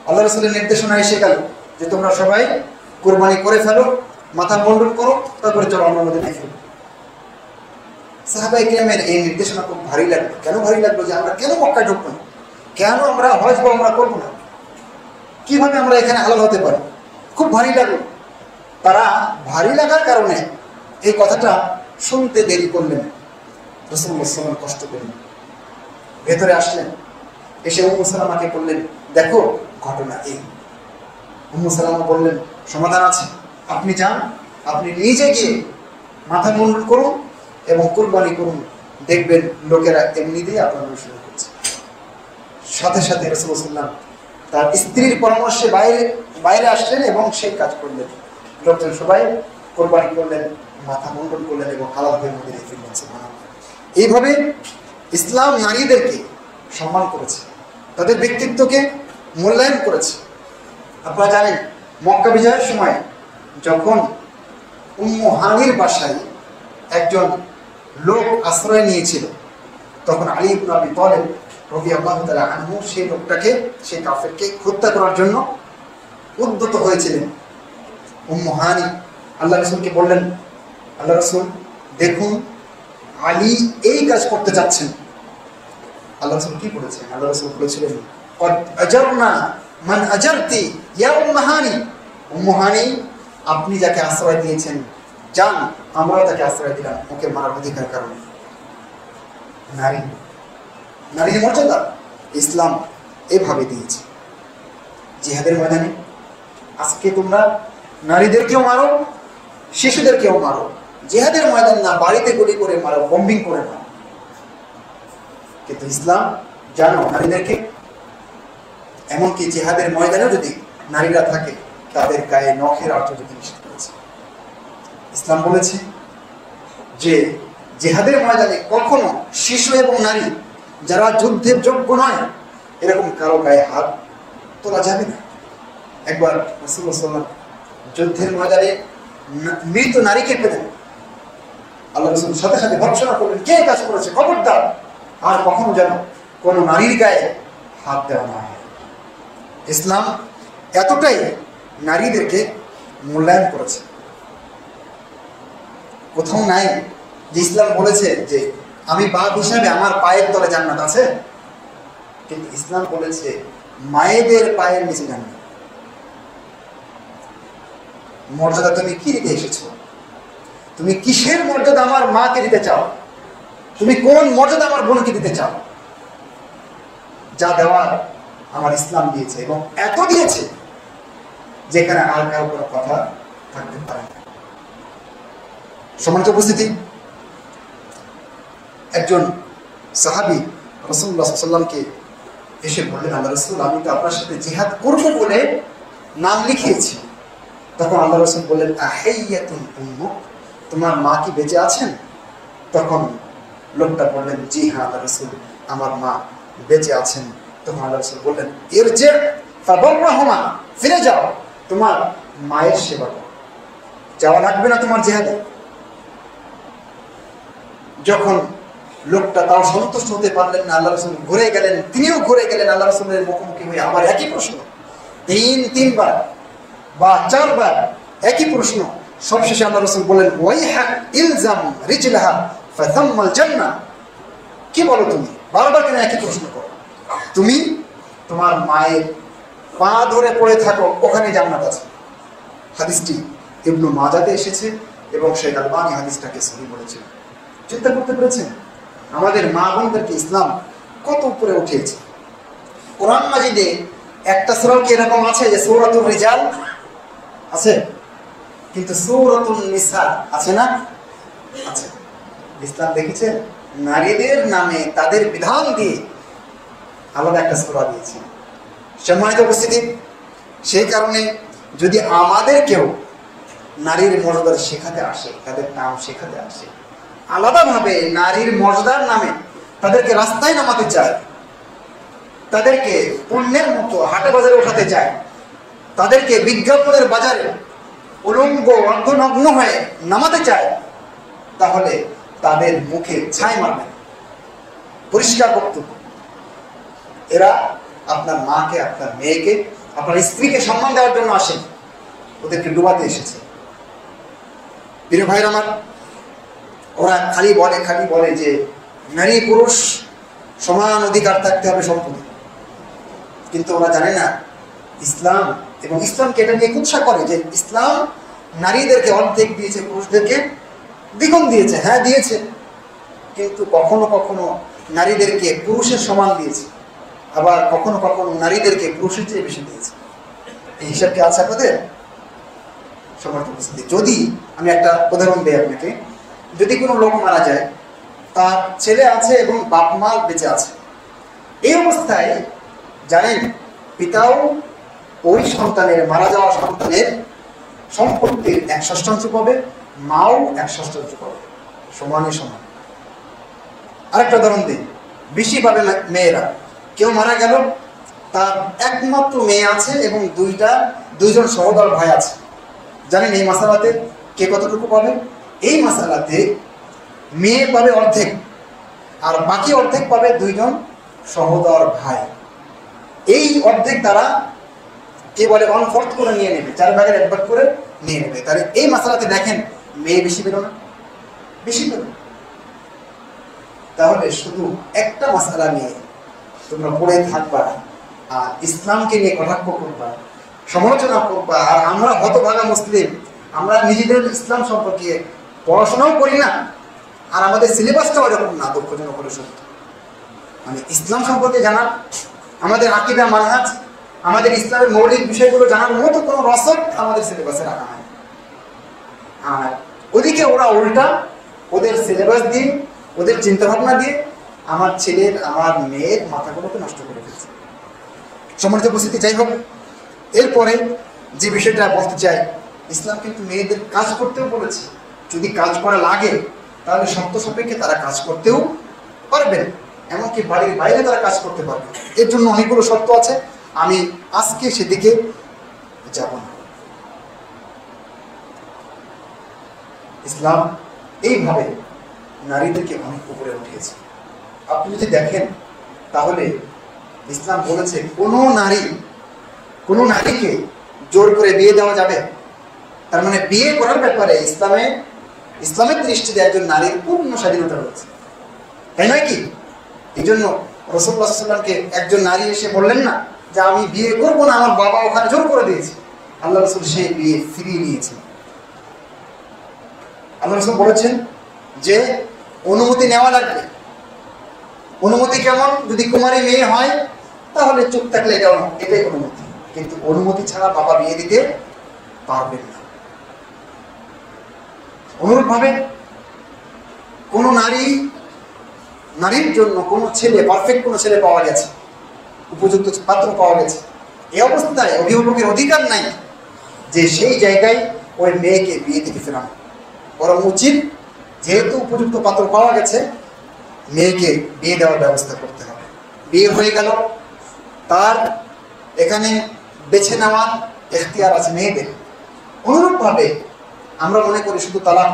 আল্লাহ রাসূলের নির্দেশনা এসে গেল যে তোমরা সবাই কুরবানি করে ফেলো, মাথা মুন্ডন করো, তারপরে চলো আমরা মদিনায় ফিরব। সাহাবায়ে-কেরামের এই নির্দেশনা খুব ভারী লাগলো। কেন ভারী লাগলো? যে আমরা কেন মক্কায় ঢুকবো না? কেন আমরা হজ বা উমরা করবো না? কিভাবে আমরা এখানে হালাল হতে পারি? খুব ভারী লাগলো। তারা ভারী লাগার কারণে এই কথাটা শুনতে দেরি করলেন। রাসূলুল্লাহ সাল্লাল্লাহু আলাইহি ওয়াসাল্লাম কষ্ট পেলেন, ভেতরে আসলেন, এসে উম্মু সালামাকে বললেন, দেখো ঘটনা এই। উম্মু সালামা বললেন, সমাধান আছে, আপনি যান, আপনি নিজে গিয়ে মাথা মুন্ডন করুন এবং কুরবানি করুন, দেখবেন লোকেরা এমনিতেই আপনার অনুসরণ করছে। সাথে সাথে রাসূলুল্লাহ সাল্লাল্লাহু আলাইহি ওয়াসাল্লাম তার স্ত্রীর পরামর্শে বাইরে আসলেন এবং সেই কাজ করলেন। লোকজন সবাই কোরবানি করলেন, মাথা মুন্ডন করলেন এবং হালাল হয়ে মদিনায় ফিরলেন। সুবহানাল্লাহ। এইভাবে ইসলাম নারীদেরকে সম্মান করেছে, তাদের ব্যক্তিত্বকে মূল্যায়ন করেছে। আপনারা জানেন মক্কা বিজয়ের সময় যখন উম্মু হানির বাসায় একজন লোক আশ্রয় নিয়েছিল, তখন আলী ইবনে আবি তালেব রাদিয়াল্লাহু তাআলা আনহু সেই লোকটাকে, সেই কাফেরকে হত্যা করার জন্য উদ্যত হয়েছিলেন। উম্মু হানি আল্লাহ রাসূলকে বললেন, আল্লাহ রাসূল দেখুন আলী এই কাজ করতে যাচ্ছেন। আল্লাহ রাসূল কি বলেছেন? আল্লাহ রাসূল বলেছিলেন, কদ আজারনা মান আজারতি ইয়া উম্মু হানি, উম্মু হানি আপনি যাকে আশ্রয় দিয়েছেন যান, আমরাও তাকে আশ্রয় দিলাম ওকে মারার অধিকার কারণে। নারী, নারীর মর্যাদা ইসলাম এভাবে দিয়েছে। জিহাদের ময়দানে আজকে তোমরা নারীদেরকেও মারো, শিশুদেরকেও মারো, জিহাদের ময়দান না, বাড়িতে গুলি করে মারো, বম্বিং করে মারো, কিন্তু ইসলাম জানো নারীদেরকে, এমনকি জিহাদের ময়দানেও যদি নারীরা থাকে তাদের গায়ে নখের আর্য যদি নিষেধ করেছে। ইসলাম বলেছে যে জিহাদের ময়দানে কখনো শিশু এবং নারী যারা যুদ্ধের যোগ্য নয় এরকম কারো গায়ে হাত তোলা যাবে না। একবার রাসূলুল্লাহ সাল্লাল্লাহু আলাইহি ওয়াসাল্লাম যুদ্ধের ময়দানে মৃত নারীকে পেলেন, আল্লাহ রাসূল সাথে সাথে ভর্ৎসনা করলেন, কে কাজ করেছে, খবরদার আর কখনো যেন কোনো নারীর গায়ে হাত দেওয়া না হয়। ইসলাম এতটাই নারীদেরকে মূল্যায়ন করেছে। কোথাও নাই যে ইসলাম বলেছে যে আমি বাপ হিসাবে আমার পায়ের তলে জান্নাত আছে, কিন্তু ইসলাম বলেছে মায়েদের পায়ের নিচে জান্নাত। মর্যাদা তুমি কি দিতে এসেছো? তুমি কিসের মর্যাদা আমার মাকে দিতে চাও? তুমি কোন মর্যাদা আমার বোনকে দিতে চাও? যা দেওয়ার আমার ইসলাম দিয়েছে, এবং এত দিয়েছে যেখানে আর কারো কোনো কথা থাকতে পারে না। সম্মানিত উপস্থিতি, একজন সাহাবী রাসূলুল্লাহ সাল্লাল্লাহু আলাইহি ওয়াসাল্লামকে এসে বললেন, আল্লাহ রাসূল আমি তো আপনার সাথে জিহাদ করব বলে নাম লিখিয়েছি। তখন আল্লাহ রাসূল বললেন, আহাইয়াতুন উম্মুক, তোমার মা কি বেঁচে আছেন? তখন লোকটা বললেন, জি হ্যাঁ আল্লাহ রাসূল আমার মা বেঁচে আছেন। তখন আল্লাহ রাসূল বললেন, ইরজি ফাবারহুমা, ফিরে যাও তোমার মায়ের সেবা করো, যাওয়া লাগবে না তোমার জিহাদে। যখন লোকটা তাও সন্তুষ্ট হতে পারলেন না, আল্লাহ রাসূল ঘুরে গেলেন, তিনিও ঘুরে গেলেন আল্লাহ রাসূলের মুখোমুখি হয়ে, আবার একই প্রশ্ন, তিনবার বা চারবার একই প্রশ্ন। সবশেষে আল্লাহ রাসূল বললেন, ওয়াইহাক ইলজাম রিজলাহা ফাতাম্মাল জান্নাহ, কি বলো তুমি বারবার কেন একই প্রশ্ন করো? তুমি তোমার মায়ের পা ধরে পড়ে থাকো, ওখানে জান্নাত আছে। হাদিসটি ইবনু মাজাতে এসেছে এবং শেখ আলবানী হাদিসটাকে সহিহ বলেছেন। চিন্তা করতে পেরেছেন আমাদের মা বোনদেরকে ইসলাম কত উপরে উঠিয়েছে। কোরআন মাজিদে একটা সূরাও কি এরকম আছে যে সূরাতুর রিজাল আছে, কিন্তু সূরাতুন নিসা আছে না? আছে। ইসলাম দেখেছেন নারীদের নামে তাদের বিধান দিয়ে আলাদা একটা সূরা দিয়েছে। সম্মানিত উপস্থিতি, সেই কারণে যদি আমাদের কেউ নারীর মর্যাদা শেখাতে আসে, তাদের নাম শেখাতে আসে, আলাদাভাবে নারীর মর্যাদার নামে তাদেরকে রাস্তায় নামাতে চায়, তাদেরকে পণ্যের মতো হাটে বাজারে ওঠাতে চায়, তাদেরকে বিজ্ঞাপনের বাজারে উলঙ্গ অর্ধনগ্ন হয়ে নামাতে চায়, তাহলে তাদের মুখে ছাই মারবে। পরিষ্কার বক্তব্য, এরা আপনার মাকে, আপনার মেয়েকে, আপনার স্ত্রীকে সম্মান দেওয়ার জন্য আসেন, ওদেরকে ডুবাতে এসেছে। প্রিয় ভাইরা আমার, ওরা খালি বলে যে নারী পুরুষ সমান অধিকার থাকতে হবে সম্পত্তি, কিন্তু ওরা জানে না ইসলাম, এবং ইসলামকে এটা নিয়ে কুৎসা করে যে ইসলাম নারীদেরকে অর্ধেক দিয়েছে, পুরুষদেরকে দ্বিগুণ দিয়েছে। হ্যাঁ দিয়েছে, কিন্তু কখনো কখনো নারীদেরকে পুরুষের সমান দিয়েছে, আবার কখনো কখনো নারীদেরকে পুরুষের চেয়ে বেশি দিয়েছে। এই হিসাব কি আছে আপনাদের? সমর্থ উপস্থিতি, যদি আমি একটা উদাহরণ দিই আপনাকে, যদি কোনো লোক মারা যায়, তার ছেলে আছে এবং বাপ মা বেঁচে আছে, এই অবস্থায় জানেন পিতাও ওই সন্তানের, মারা যাওয়া সন্তানের সম্পত্তির 1/6 পাবে, মাও 1/6 পাবে, সমানে সমান। আরেকটা উদাহরণ দিই, বেশি পাবে মেয়েরা। কেউ মারা গেল, তার একমাত্র মেয়ে আছে এবং দুইজন সহোদর ভাই আছে। জানেন এই মাসালাতে কে কতটুকু পাবে? এই মাসালাতে মেয়ে পাবে অর্ধেক, আর বাকি অর্ধেক পাবে দুইজন সহোদর ভাই। এই অর্ধেক তারা কে বলে 1/4 করে নিয়ে নেবে, 4 ভাগের 1 ভাগ করে নিয়ে নেবে। তাহলে এই মাসালাতে দেখেন মেয়ে বেশি পেল না? বেশি পেল। তাহলে শুধু একটা মাসালা নিয়ে তোমরা পড়ে থাকবা আর ইসলামকে নিয়ে কটাক্ষ করবা, সমালোচনা করবা, আর আমরা হতভাগা মুসলিম, আমরা নিজেদের ইসলাম সম্পর্কে পড়াশোনাও করি না, আর আমাদের সিলেবাসটাও এরকম না। দুঃখজনক করে সত্য, মানে ইসলাম সম্পর্কে জানার, আমাদের আকীদা মানহাজ, আমাদের ইসলামের মৌলিক বিষয়গুলো জানার মতো কোনো রসদ আমাদের সিলেবাসে রাখা হয়। আর ওদিকে ওরা উল্টা ওদের সিলেবাস দিয়ে, ওদের চিন্তাভাবনা দিয়ে আমার ছেলের, আমার মেয়ের মাথাগুলোকে নষ্ট করে ফেলছে। সম্মানিত উপস্থিতি, যাই হোক, এরপরে যে বিষয়টা বলতে চাই, ইসলাম কিন্তু মেয়েদের কাজ করতেও বলেছে। যদি কাজ করা লাগে তাহলে শর্ত সাপেক্ষে তারা কাজ করতেও পারবেন, এমনকি বাড়ির বাইরে তারা কাজ করতে পারবে। এর জন্য অনেকগুলো শর্ত আছে, আমি আজকে সেদিকে যাব না। ইসলাম এইভাবে নারীদেরকে অনেক উপরে উঠিয়েছে। আপনি যদি দেখেন তাহলে ইসলাম বলেছে কোনো নারীকে জোর করে বিয়ে দেওয়া যাবে। তার মানে বিয়ে করার ব্যাপারে ইসলামের দৃষ্টিতে একজন নারীর পূর্ণ স্বাধীনতা রয়েছে, তাই নয় কি? এই জন্য রাসূলুল্লাহ সাল্লাল্লাহু আলাইহি ওয়াসাল্লামকে একজন নারী এসে বললেন না যে আমি বিয়ে করবো না, আমার বাবা ওখানে জোর করে দিয়েছে। আল্লাহ রাসূল সেই বিয়ে ফিরিয়ে নিয়েছেন। আল্লাহ রাসূল বলেছেন যে অনুমতি নেওয়া লাগবে। অনুমতি কেমন? যদি কুমারী মেয়ে হয় তাহলে চুপ থাকলে এটাই অনুমতি, কিন্তু অনুমতি ছাড়া বাবা বিয়ে দিতে পারবেন না। অনুরূপভাবে কোন নারীর জন্য কোন ছেলে, পারফেক্ট কোন ছেলে পাওয়া গেছে, উপযুক্ত পাত্র পাওয়া গেছে, এই অবস্থায় অভিভাবকের অধিকার নাই যে সেই জায়গায় ওই মেয়েকে বিয়ে থেকে ফেরানো। বরং উচিত, যেহেতু উপযুক্ত পাত্র পাওয়া গেছে, মেয়েকে বিয়ে দেওয়ার ব্যবস্থা করতে হবে। বিয়ে হয়ে গেল, তার এখানে বেছে নেওয়ার এখতিয়ার আছে মেয়েদের। অনুরূপভাবে আমরা মনে করি শুধু তালাক,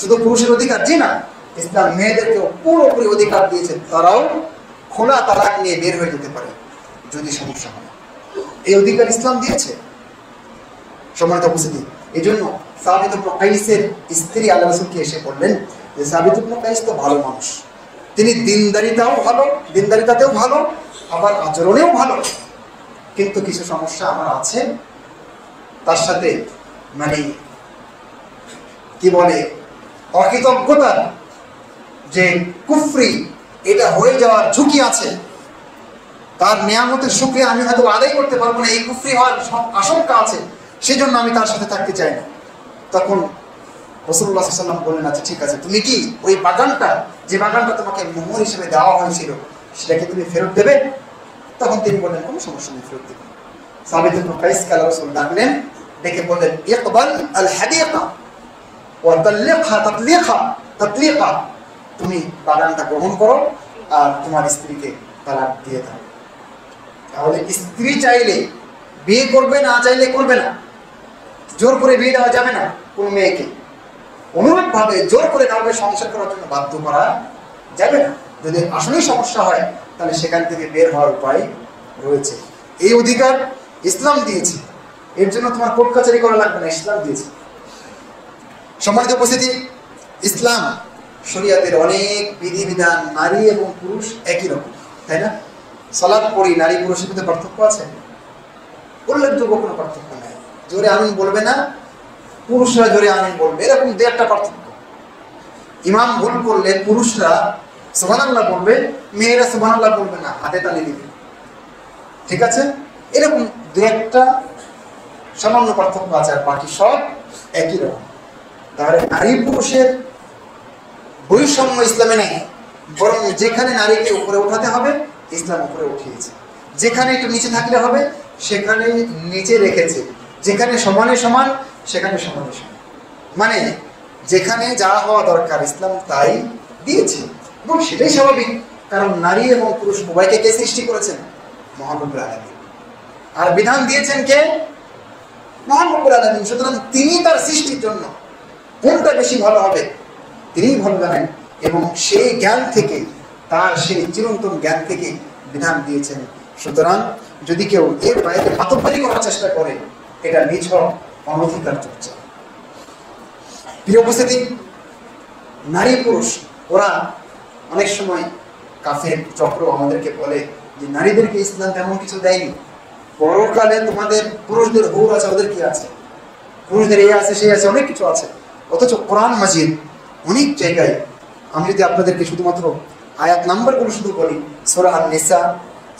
শুধু পুরুষের অধিকার, জি না, ইসলাম মেয়েদেরকেও পুরোপুরি অধিকার দিয়েছে। তারাও খোলা তালাক নিয়ে বের হয়ে যেতে পারে যদি সমস্যা হয়। এই অধিকার ইসলাম দিয়েছে। সম্মানিত উপস্থিতি, এই জন্য সাবিত ইবনে কাইসের স্ত্রী আল্লাহ রাসূলকে এসে বললেন যে সাবিত ইবনে কাইস তো ভালো মানুষ, তিনি দিনদারিতাতেও ভালো, আবার আচরণেও ভালো, কিন্তু কিছু সমস্যা আমার আছে। তার সাথে মানে কি বলে, অকৃতজ্ঞতার যে কুফরি, এটা হয়ে যাওয়ার ঝুঁকি আছে। তার নিয়ামতের শুকরিয়া আমি হয়তো আদায় করতে পারবো না, এই কুফরি হওয়ার আশঙ্কা আছে, সেজন্য আমি তার সাথে থাকতে চাই না। তখন রাসূলুল্লাহ সাল্লাল্লাহু আলাইহি ওয়াসাল্লাম বললেন, আচ্ছা ঠিক আছে, তুমি কি ওই বাগানটা, যে বাগানটা তোমাকে মোহর হিসেবে দেওয়া হয়েছিল, সেটাকে তুমি ফেরত দেবে? তখন তিনি বললেন, কোনো সমস্যা নেই, ফেরত দেবে। সাবিত ইবনে কাইসকে আল্লাহ রাসূল ডাকলেন, ডেকে বললেন, ইকবাল আল হাদিকা ওয়া তাল্লিকহা তাতলিকা, তুমি বাগানটা গ্রহণ করো আর তোমার স্ত্রীকে তালাক দিয়ে দাও। তাহলে স্ত্রী চাইলে বিয়ে করবে, না চাইলে করবে না। জোর করে বিয়ে দেওয়া যাবে না কোন মেয়েকে। অনুরূপভাবে জোর করে কাউকে সংসার করার জন্য বাধ্য করা যাবে না। যদি আসলেই সমস্যা হয় তাহলে সেখান থেকে বের হওয়ার উপায় রয়েছে। এই অধিকার ইসলাম দিয়েছে, এর জন্য তোমার কোর্ট কাচারি করা লাগবে না, ইসলাম দিয়েছে। সম্মানিত উপস্থিতি, ইসলাম শরিয়াতের অনেক বিধিবিধান নারী এবং পুরুষ একই রকম, তাই না? সালাত পড়ি, নারী পুরুষের মধ্যে পার্থক্য আছে? উল্লেখযোগ্য কোনো পার্থক্য নাই। জোরে আমিন বলবে না, পুরুষরা জোরে আমিন বলবে, এরকম দু একটা পার্থক্য। ইমাম ভুল করলে পুরুষরা সুবহানাল্লাহ বলবে, মেয়েরা সুবহানাল্লাহ বলবে না, হাতে তালি দিবে, ঠিক আছে? এরকম দু একটা সামান্য পার্থক্য আছে, আর বাকি সব একই রকম। তাহলে নারী পুরুষের বৈষম্য ইসলামে নেই, বরং যেখানে নারীকে উপরে উঠাতে হবে ইসলাম উপরে উঠিয়েছে, যেখানে একটু নিচে থাকলে হবে সেখানে নিচে রেখেছে, যেখানে সমানে সমান সেখানে সমানে সমান, মানে যেখানে যা হওয়া দরকার ইসলাম তাই দিয়েছে, এবং সেটাই স্বাভাবিক, কারণ নারী এবং পুরুষ উভয়কে কে সৃষ্টি করেছেন? মহান রব্বুল আলামিন। আর বিধান দিয়েছেন কে? মহান রব্বুল আলামিন। সুতরাং তিনি তার সৃষ্টির জন্য কোনটা বেশি ভালো হবে তিনিই ভালো জানেন, এবং সেই জ্ঞান থেকে, তার সেই চিরন্তন জ্ঞান থেকে বিধান দিয়েছেন। সুতরাং যদি কেউ এর বাইরে মাতব্বরি করার চেষ্টা করে, এটা নিছক অনধিকার চর্চা। প্রিয় উপস্থিতি, নারী পুরুষ ওরা অনেক সময় কাফের চক্র আমাদেরকে বলে যে নারীদেরকে ইসলাম তেমন কিছু দেয়নি, পরকালে তোমাদের পুরুষদের হুর আছে, ওদের কি আছে, পুরুষদের এই আছে সেই আছে, অনেক কিছু আছে। অথচ কোরআন মাজিদ অনেক জায়গায়, আমি যদি আপনাদেরকে শুধুমাত্র আয়াত নাম্বারগুলো শুধু বলি, সূরা আন-নিসা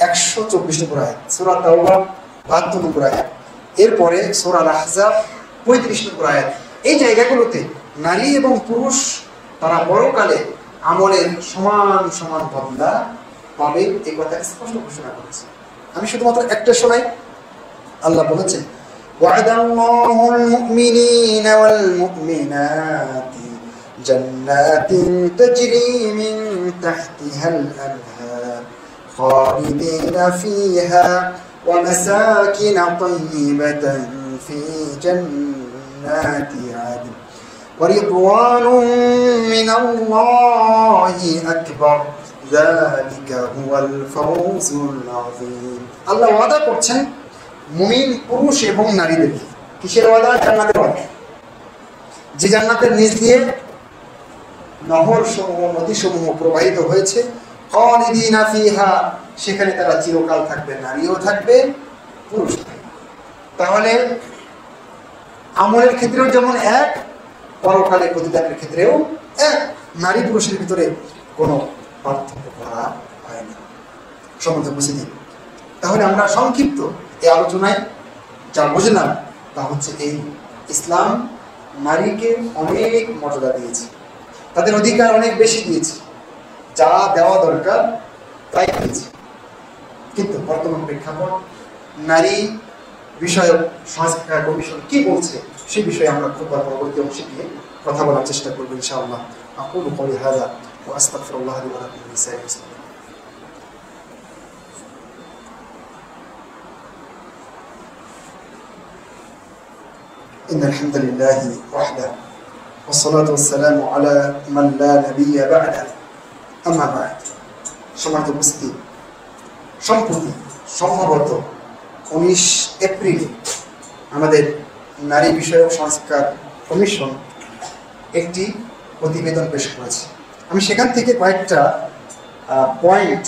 124 নম্বর আয়াত, সূরা তাওবা 72 নম্বর আয়াত, এরপরে সূরা আল-আহজাব 35 নম্বর আয়াত, এই জায়গাগুলোতে নারী এবং পুরুষ তারা পরকালে আমলের সমান সমান বদলা পাবে, এই কথা স্পষ্ট ঘোষণা করেছে। আমি শুধুমাত্র একটা শোনাই। আল্লাহ বলেছেন, ওয়া'দাল্লাহুল মুমিনিনা ওয়াল মুমিনাতি জান্নাতিন তাজরি মিন তাহতিহাল আনহার খালিদিনা ফিহা ওয়া মাসাকিন তাইয়িবাতান ফি জান্নাতি আদন ওয়া রিদওয়ানুম মিনাল্লাহি আকবার যালিকা হুয়াল ফাওজুল আযীম। আল্লাহ ওয়াদা করছেন মুমিন পুরুষ এবং নারীদেরকে। কিসের ওয়াদা? জান্নাতের ওয়াদা। যে জান্নাতের নিচ দিয়ে নহর সমূহ, নদী সমূহ প্রবাহিত হয়েছে, খালিদিনা ফিহা, সেখানে তারা চিরকাল থাকবে, নারীও থাকবে, পুরুষ থাকবে। তাহলে আমলের ক্ষেত্রেও যেমন এক, পরকালে প্রতিদানের ক্ষেত্রেও এক, নারী পুরুষের ভিতরে কোনো পার্থক্য করা হয় না। সম্মানিত উপস্থিতি, তাহলে আমরা সংক্ষিপ্ত এই আলোচনায় যা বুঝলাম তা হচ্ছে এই, ইসলাম নারীকে অনেক মর্যাদা দিয়েছে, তাদের অধিকার অনেক বেশি দিয়েছে, যা দেওয়া দরকার তাই দিয়েছে। কিন্তু বর্তমান প্রেক্ষাপট, নারী বিষয়ক সংস্কার কমিশন কি বলছে সে বিষয়ে আমরা খুব পরবর্তী অংশে গিয়ে কথা বলার চেষ্টা করবো ইনশাআল্লাহ। আকুলু কওলি হাযা ওয়া আস্তাগফিরুল্লাহ লি ওয়া লাকুম মিন সাইয়্যিল মুসলিমিন। إن الحمد لله وحده والصلاة والسلام على من لا نبي بعده أما بعد। সম্মানিত উপস্থিতি, সম্প্রতি সম্ভবত 19 এপ্রিল আমাদের নারী বিষয়ক সংস্কার কমিশন একটি প্রতিবেদন পেশ করেছে। আমি সেখান থেকে কয়েকটা পয়েন্ট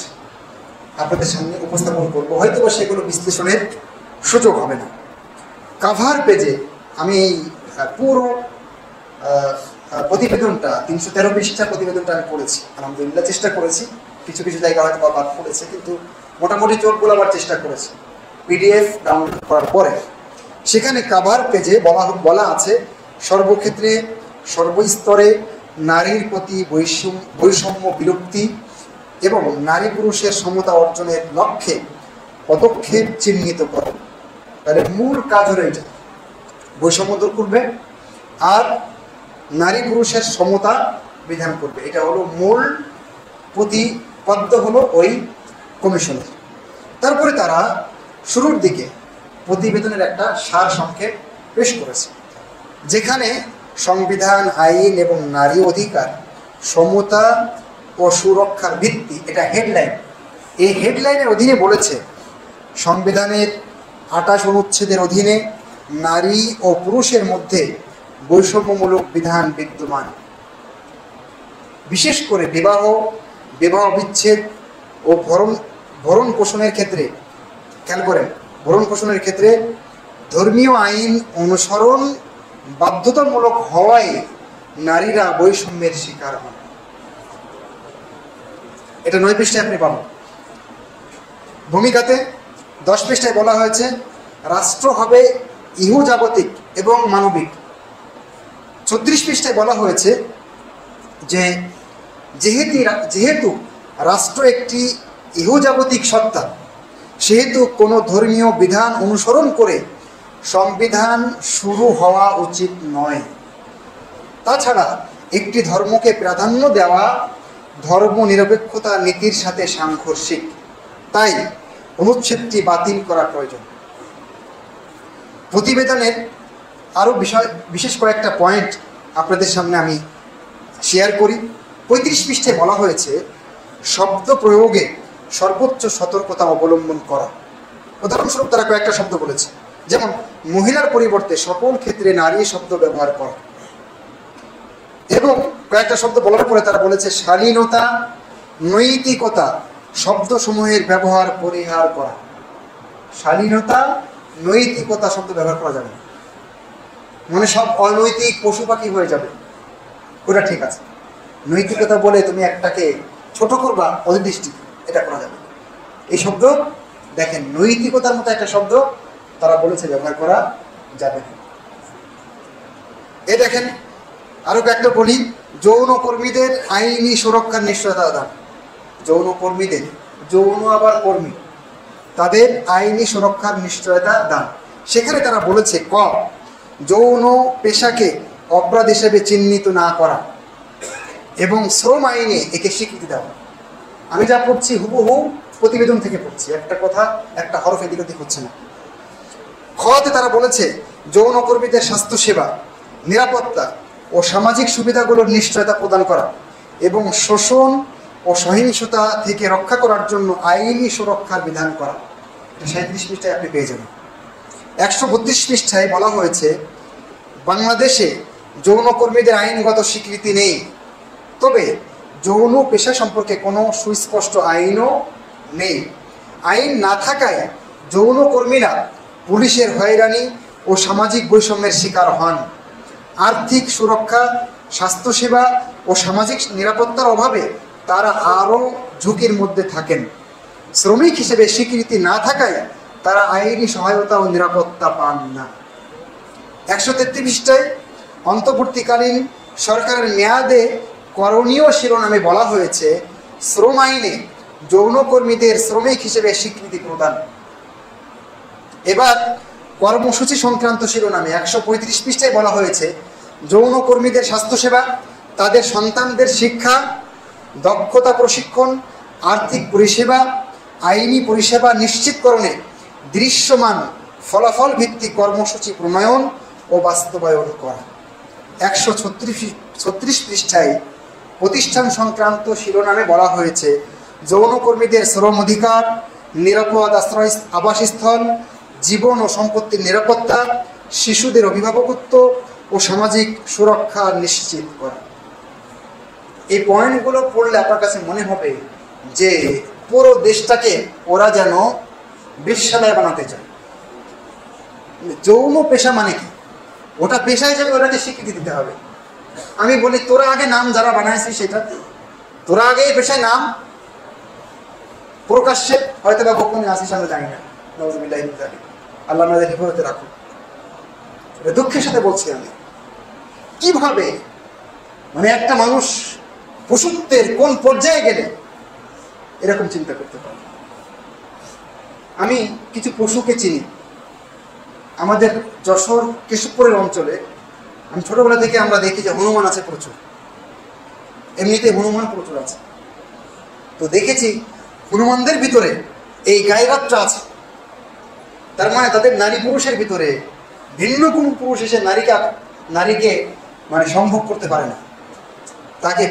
আপনাদের সামনে উপস্থাপন করব, হয়তো সেগুলো বিশ্লেষণের সুযোগ হবে না। কাভার পেজে আমি এই পুরো প্রতিবেদনটা 313 পৃষ্ঠা প্রতিবেদনটা আমি পড়েছি, আলহামদুলিল্লাহ চেষ্টা করেছি, কিছু কিছু জায়গা হয়তো বাদ পড়েছে, কিন্তু মোটামুটি চোখ বোলাবার চেষ্টা করেছি পিডিএফ ডাউনলোড করার পরে। সেখানে কাভার পেজে বলা আছে, সর্বক্ষেত্রে সর্বস্তরে নারীর প্রতি বৈষম্য বিলুপ্তি এবং নারী পুরুষের সমতা অর্জনের লক্ষ্যে পদক্ষেপ চিহ্নিত করে। তাহলে মূল কাজ হলো এটা, বৈষম্য দূর করবে আর নারী পুরুষের সমতা বিধান করবে। এটা হলো মূল প্রতিপাদ্য হলো ওই কমিশনের। তারপরে তারা শুরুর দিকে প্রতিবেদনের একটা সার সংক্ষেপ পেশ করেছে, যেখানে সংবিধান, আইন এবং নারী অধিকার, সমতা ও সুরক্ষার ভিত্তি, এটা হেডলাইন। এই হেডলাইনের অধীনে বলেছে, সংবিধানের 28 অনুচ্ছেদের অধীনে নারী ও পুরুষের মধ্যে বৈষম্যমূলক বিধান বিদ্যমান। বিশেষ করে বিবাহ বিচ্ছেদ ও ভরণ পোষণের ক্ষেত্রে, খেয়াল করেন, ভরণ পোষণের ক্ষেত্রে ধর্মীয় আইন অনুসরণ বাধ্যতামূলক হওয়ায় নারীরা বৈষম্যের শিকার হন। এটা 9 পৃষ্ঠায় আপনি পাবেন। ভূমিকাতে 10 পৃষ্ঠায় বলা হয়েছে, রাষ্ট্র হবে ইহজাগতিক এবং মানবিক। 34 পৃষ্ঠায় বলা হয়েছে যে যেহেতু রাষ্ট্র একটি ইহজাগতিক সত্তা, সেহেতু কোনো ধর্মীয় বিধান অনুসরণ করে সংবিধান শুরু হওয়া উচিত নয়। তাছাড়া একটি ধর্মকে প্রাধান্য দেওয়া ধর্ম নিরপেক্ষতা নীতির সাথে সাংঘর্ষিক, তাই অনুচ্ছেদটি বাতিল করা প্রয়োজন। প্রতিবেদনের আরও বিশেষ কয়েকটা পয়েন্ট আপনাদের সামনে আমি শেয়ার করি। 35 পৃষ্ঠায় বলা হয়েছে শব্দ প্রয়োগে সর্বোচ্চ সতর্কতা অবলম্বন করা। উদাহরণস্বরূপ তারা কয়েকটা শব্দ বলেছে, যেমন মহিলার পরিবর্তে সকল ক্ষেত্রে নারী শব্দ ব্যবহার করা, এবং কয়েকটা শব্দ বলার পরে তারা বলেছে শালীনতা, নৈতিকতা শব্দসমূহের ব্যবহার পরিহার করা। শালীনতা, নৈতিকতা শব্দ ব্যবহার করা যাবে না, মানে সব অনৈতিক পশু পাখি হয়ে যাবে, ওটা ঠিক আছে। নৈতিকতা বলে তুমি একটাকে ছোট করবা অদৃষ্টি, এটা করা যাবে। এই শব্দ দেখেন, নৈতিকতার মতো একটা শব্দ তারা বলেছে ব্যবহার করা যাবে না। এ দেখেন আরো একটা বলি, যৌন কর্মীদের আইনি সুরক্ষার নিশ্চয়তা দান। যৌন কর্মীদের, যৌন আবার কর্মী, তাদের আইনি সুরক্ষার নিশ্চয়তা দান। সেখানে তারা বলেছে ক, যৌন পেশাকে অপরাধ হিসেবে চিহ্নিত না করা এবং শ্রম আইনে একে স্বীকৃতি দেওয়া। আমি যা পড়ছি হুবহু প্রতিবেদন থেকে পড়ছি, একটা কথা একটা হরফ এদিক ওদিক হচ্ছে না। খতে তারা বলেছে যৌন কর্মীদের স্বাস্থ্যসেবা, নিরাপত্তা ও সামাজিক সুবিধাগুলোর নিশ্চয়তা প্রদান করা এবং শোষণ ও সহিংসতা থেকে রক্ষা করার জন্য আইনি সুরক্ষার বিধান করা। 37 পৃষ্ঠায় আপনি পেয়ে যাবেন। 132 পৃষ্ঠায় বলা হয়েছে বাংলাদেশে যৌনকর্মীদের আইনগত স্বীকৃতি নেই, তবে যৌন পেশা সম্পর্কে কোনো সুস্পষ্ট আইনও নেই। আইন না থাকায় যৌনকর্মীরা পুলিশের হয়রানি ও সামাজিক বৈষম্যের শিকার হন। আর্থিক সুরক্ষা, স্বাস্থ্যসেবা ও সামাজিক নিরাপত্তার অভাবে তারা আরও ঝুঁকির মধ্যে থাকেন। শ্রমিক হিসেবে স্বীকৃতি না থাকায় তারা আইনি সহায়তা ও নিরাপত্তা পান না। 133 পৃষ্ঠায় অন্তর্বর্তীকালীন সরকারের মেয়াদে করণীয় শিরোনামে বলা হয়েছে শ্রম আইনে যৌনকর্মীদের শ্রমিক হিসেবে স্বীকৃতি প্রদান। এবার কর্মসূচি সংক্রান্ত শিরোনামে 135 পৃষ্ঠায় বলা হয়েছে যৌনকর্মীদের স্বাস্থ্যসেবা, তাদের সন্তানদের শিক্ষা, দক্ষতা প্রশিক্ষণ, আর্থিক পরিষেবা, আইনি পরিষেবা নিশ্চিতকরণে দৃশ্যমান ফলাফল ভিত্তিক কর্মসূচি প্রণয়ন ও বাস্তবায়ন করা। 136 পৃষ্ঠায় প্রতিষ্ঠান সংক্রান্ত শিরোনামে বলা হয়েছে যৌনকর্মীদের শ্রম অধিকার, নিরাপদ আবাসস্থল, জীবন ও সম্পত্তির নিরাপত্তা, শিশুদের অভিভাবকত্ব ও সামাজিক সুরক্ষা নিশ্চিত করা। এই পয়েন্টগুলো পড়লে আপনার কাছে মনে হবে যে পুরো দেশটাকে ওরা যেন বেশ্যালয় বানাতে চায়। যৌন পেশা মানে কি? ওটা পেশা হিসেবে ওটাকে স্বীকৃতি দিতে হবে। আমি বলি তোরা আগে নাম যারা বানাইছিস সেটা তোরা আগে এই পেশায় নাম প্রকাশ্যে হয়তো বা গোপনে আসিস, আমরা জানি না। আল্লাহ আমাদের হেফাজতে রাখুন। দুঃখের সাথে বলছি আমি, কিভাবে মানে একটা মানুষ পশুত্বের কোন পর্যায়ে গেলে এরকম চিন্তা করতে পারে। আমি কিছু পশুকে চিনি। আমাদের যশোর কেশবপুরের অঞ্চলে আমি ছোটবেলা থেকে আমরা দেখি যে হনুমান আছে প্রচুর, এমনিতে হনুমান প্রচুর আছে। তো দেখেছি হনুমানদের ভিতরে এই গায়রাতটা আছে। তার মানে তাদের নারী পুরুষের ভিতরে ভিন্ন কোনো পুরুষ এসে নারীকে মানে সম্ভব করতে পারে না, তাকে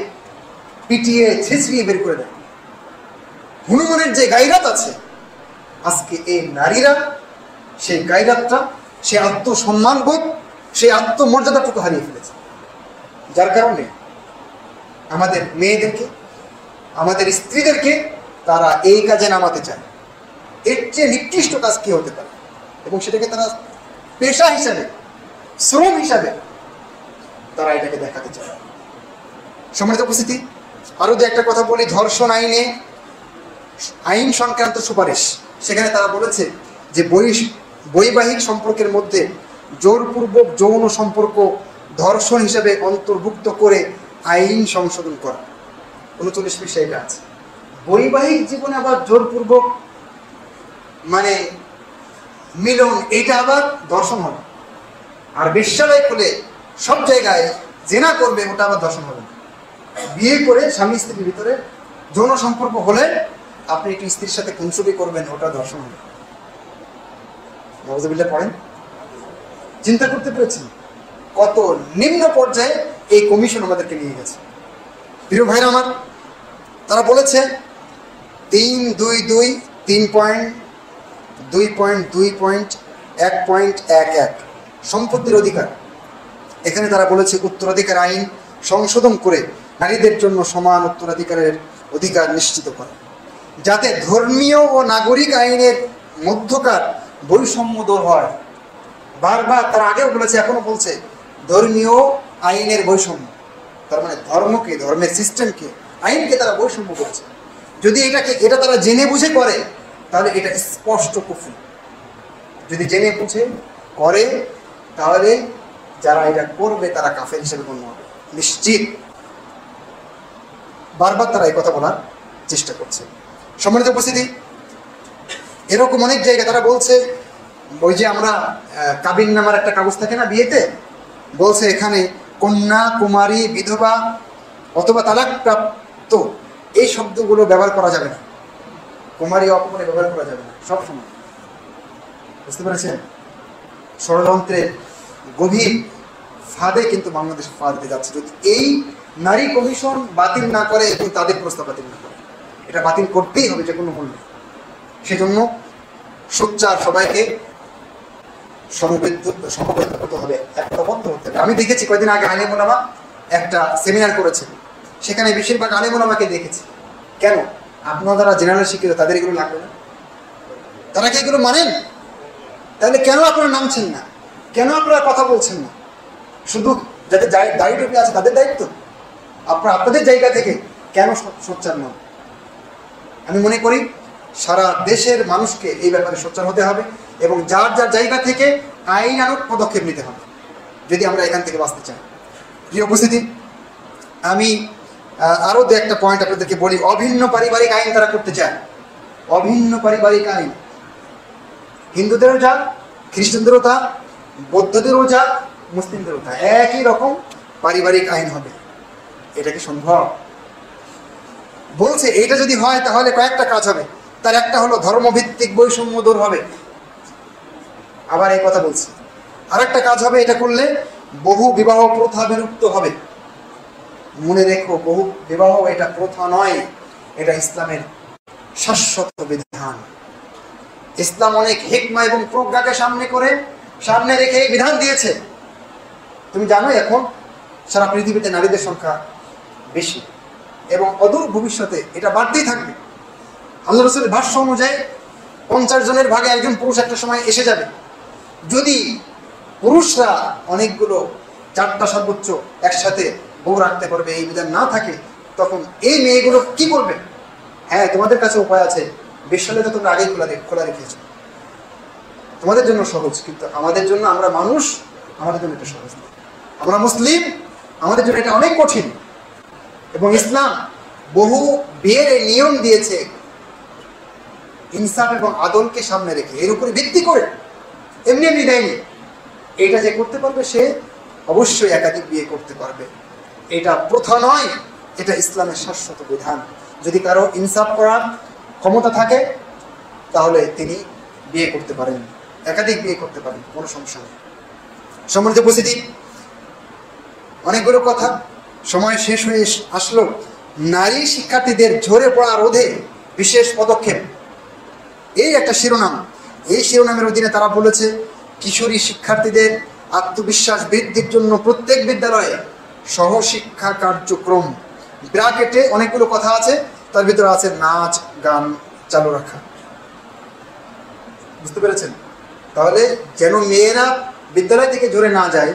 পিটিয়ে ছেঁচড়িয়ে বের করে দেয়। হনুমানের যে গায়রাত আছে, আজকে এই নারীরা সেই গায়রাতটা, সেই আত্মসম্মানবোধ, সেই আত্মমর্যাদাটুকু হারিয়ে ফেলেছে। যার কারণে আমাদের মেয়েদেরকে, আমাদের স্ত্রীদেরকে তারা এই কাজে নামাতে চায়। এর চেয়ে নিকৃষ্ট কাজ কি হতে পারে? এবং সেটাকে তারা পেশা হিসাবে, শ্রম হিসাবে তারা এটাকে দেখাতে চায়। সম্মানিত উপস্থিতি, আরো যে একটা কথা বলি, ধর্ষণ আইনে আইন সংক্রান্ত সুপারিশ। সেখানে তারা বলেছে যে বৈবাহিক সম্পর্কের মধ্যে জোরপূর্বক যৌন সম্পর্ক ধর্ষণ হিসাবে অন্তর্ভুক্ত করে আইন সংশোধন করা। 39 পৃষ্ঠায় এটা আছে। বৈবাহিক জীবনে আবার জোরপূর্বক মানে মিলন, এটা আবার ধর্ষণ হবে। আর বেশ্যালয় খুলে সব জায়গায় জেনা করবে, ওটা আবার ধর্ষণ হবে না। বিয়ে করে স্বামী স্ত্রীর ভিতরে যৌন সম্পর্ক হলে আপনি একটি স্ত্রীর সাথে খুনসুটি করবেন, ওটা ধর্ষণ হবে। নওয়াজুবিল্লাহ পড়েন। চিন্তা করতে পেরেছেন কত নিম্ন পর্যায়ে এই কমিশন আমাদেরকে নিয়ে গেছে। প্রিয় ভাইরা আমার, তারা বলেছে 3.22 3.2.2.1.11 সম্পত্তির অধিকার। এখানে তারা বলেছে উত্তরাধিকার আইন সংশোধন করে নারীদের জন্য সমান উত্তরাধিকারের অধিকার নিশ্চিত করা, যাতে ধর্মীয় ও নাগরিক আইনের মধ্যকার বৈষম্য দূর হয়। বারবার তারা আগেও বলেছে, এখনো বলছে ধর্মীয় আইনের বৈষম্য। তার মানে ধর্মকে, ধর্মের সিস্টেমকে, আইনকে তারা বৈষম্য করছে। যদি এটা তারা জেনে বুঝে করে তাহলে এটা স্পষ্ট কুফর। যদি জেনে বুঝে করে তাহলে যারা এটা করবে তারা কাফের হিসেবে গণ্য হবে নিশ্চিত। বারবার তারা এই কথা বলার চেষ্টা করছে। সম্মানিত উপস্থিতি, এরকম অনেক জায়গায় তারা বলছে, ওই যে আমরা কাবিন নামার একটা কাগজ থাকে না বিয়েতে, বলছে এখানে কন্যা, কুমারী, বিধবা অথবা তালাকপ্রাপ্ত এই শব্দগুলো ব্যবহার করা যাবে না। কুমারী, অকুমারী ব্যবহার করা যাবে না সবসময়। বুঝতে পেরেছেন? ষড়যন্ত্রের গভীর ফাঁদে কিন্তু বাংলাদেশ ফাঁদ দিতে যাচ্ছে। যদি এই নারী কমিশন বাতিল না করে এবং তাদের প্রস্তাব বাতিল না করে, এটা বাতিল করতেই হবে যে কোনো মূল্যে। সেজন্য সোচ্চার সবাইকে সমবেত হতে হবে, একতাবদ্ধ হতে হবে। আমি দেখেছি কয়েকদিন আগে আলেম ওলামা একটা সেমিনার করেছে, সেখানে বেশিরভাগ আলেম ওলামাকে দেখেছি। কেন? আপনারা যারা জেনারেল শিক্ষিত তাদের এগুলো লাগবে না? তারা কি এগুলো মানেন? তাহলে কেন আপনারা নামছেন না? কেন আপনারা কথা বলছেন না? শুধু যাদের দায়িত্ব আছে তাদের দায়িত্ব, আপনারা আপনাদের জায়গা থেকে কেন সোচ্চার নন? আমি মনে করি সারা দেশের মানুষকে এই ব্যাপারে সোচ্চার হতে হবে এবং যার যার জায়গা থেকে আইনানুগ পদক্ষেপ নিতে হবে যদি আমরা এখান থেকে বাঁচতে চাই। প্রিয় উপস্থিতি, আমি আরও দু একটা পয়েন্ট আপনাদেরকে বলি। অভিন্ন পারিবারিক আইন তারা করতে চায়। অভিন্ন পারিবারিক আইন হিন্দুদেরও যা, খ্রিস্টানদেরও তা, বৌদ্ধদেরও যা, মুসলিমদেরও তা, একই রকম পারিবারিক আইন হবে। এটা কি সম্ভব? বলছে এইটা যদি হয় তাহলে কয়েকটা কাজ হবে। তার একটা হলো ধর্মভিত্তিক বৈষম্য দূর হবে। আবার এই কথা বলছি, আর একটা কাজ হবে, এটা করলে বহু বিবাহ প্রথা বিলুপ্ত হবে। মনে রেখো, বহু বিবাহ এটা প্রথা নয়, এটা ইসলামের শাশ্বত বিধান। ইসলাম অনেক হিকমা এবং প্রজ্ঞাকে সামনে রেখে এই বিধান দিয়েছে। তুমি জানো এখন সারা পৃথিবীতে নারীদের সংখ্যা বেশি এবং অদূর ভবিষ্যতে এটা বাড়তেই থাকবে। আল্লাহ রাসূলের ভাষ্য অনুযায়ী 50 জনের ভাগে একজন পুরুষ একটা সময় এসে যাবে। যদি পুরুষরা অনেকগুলো 4টা সর্বোচ্চ একসাথে বউ রাখতে পারবে, এই বিধান না থাকে, তখন এই মেয়েগুলো কি করবে? হ্যাঁ, তোমাদের কাছে উপায় আছে। বিশ্ববিদ্যালয় তো তোমরা আগেই খোলা রেখেছো, তোমাদের জন্য সহজ। কিন্তু আমাদের জন্য, আমরা মানুষ, আমাদের জন্য এটা সহজ না। আমরা মুসলিম, আমাদের জন্য এটা অনেক কঠিন। এবং ইসলাম বহু বিয়ের নিয়ম দিয়েছে ইনসাফ এবং আদলকে সামনে রেখে, এর উপরে ভিত্তি করে। এমনি এমনি দেয়নি। এটা যে করতে পারবে সে অবশ্যই একাধিক বিয়ে করতে পারবে। এটা প্রথা নয়, এটা ইসলামের শাশ্বত বিধান। যদি কারো ইনসাফ করার ক্ষমতা থাকে তাহলে তিনি বিয়ে করতে পারেন, একাধিক বিয়ে করতে পারেন, কোনো সমস্যা নেই। সম্মানিত উপস্থিতি, অনেকগুলো কথা, সময় শেষ হয়ে আসলো। নারী শিক্ষার্থীদের ঝরে পড়া রোধে বিশেষ পদক্ষেপ, এই একটা শিরোনাম। এই শিরোনামের অধীনে তারা বলেছে কিশোরী শিক্ষার্থীদের আত্মবিশ্বাস বৃদ্ধির জন্য প্রত্যেক বিদ্যালয়ে সহশিক্ষা কার্যক্রম। ব্র্যাকেটে অনেকগুলো কথা আছে, তার ভিতরে আছে নাচ গান চালু রাখা। বুঝতে পেরেছেন? তাহলে যেন মেয়েরা বিদ্যালয় থেকে ঝরে না যায়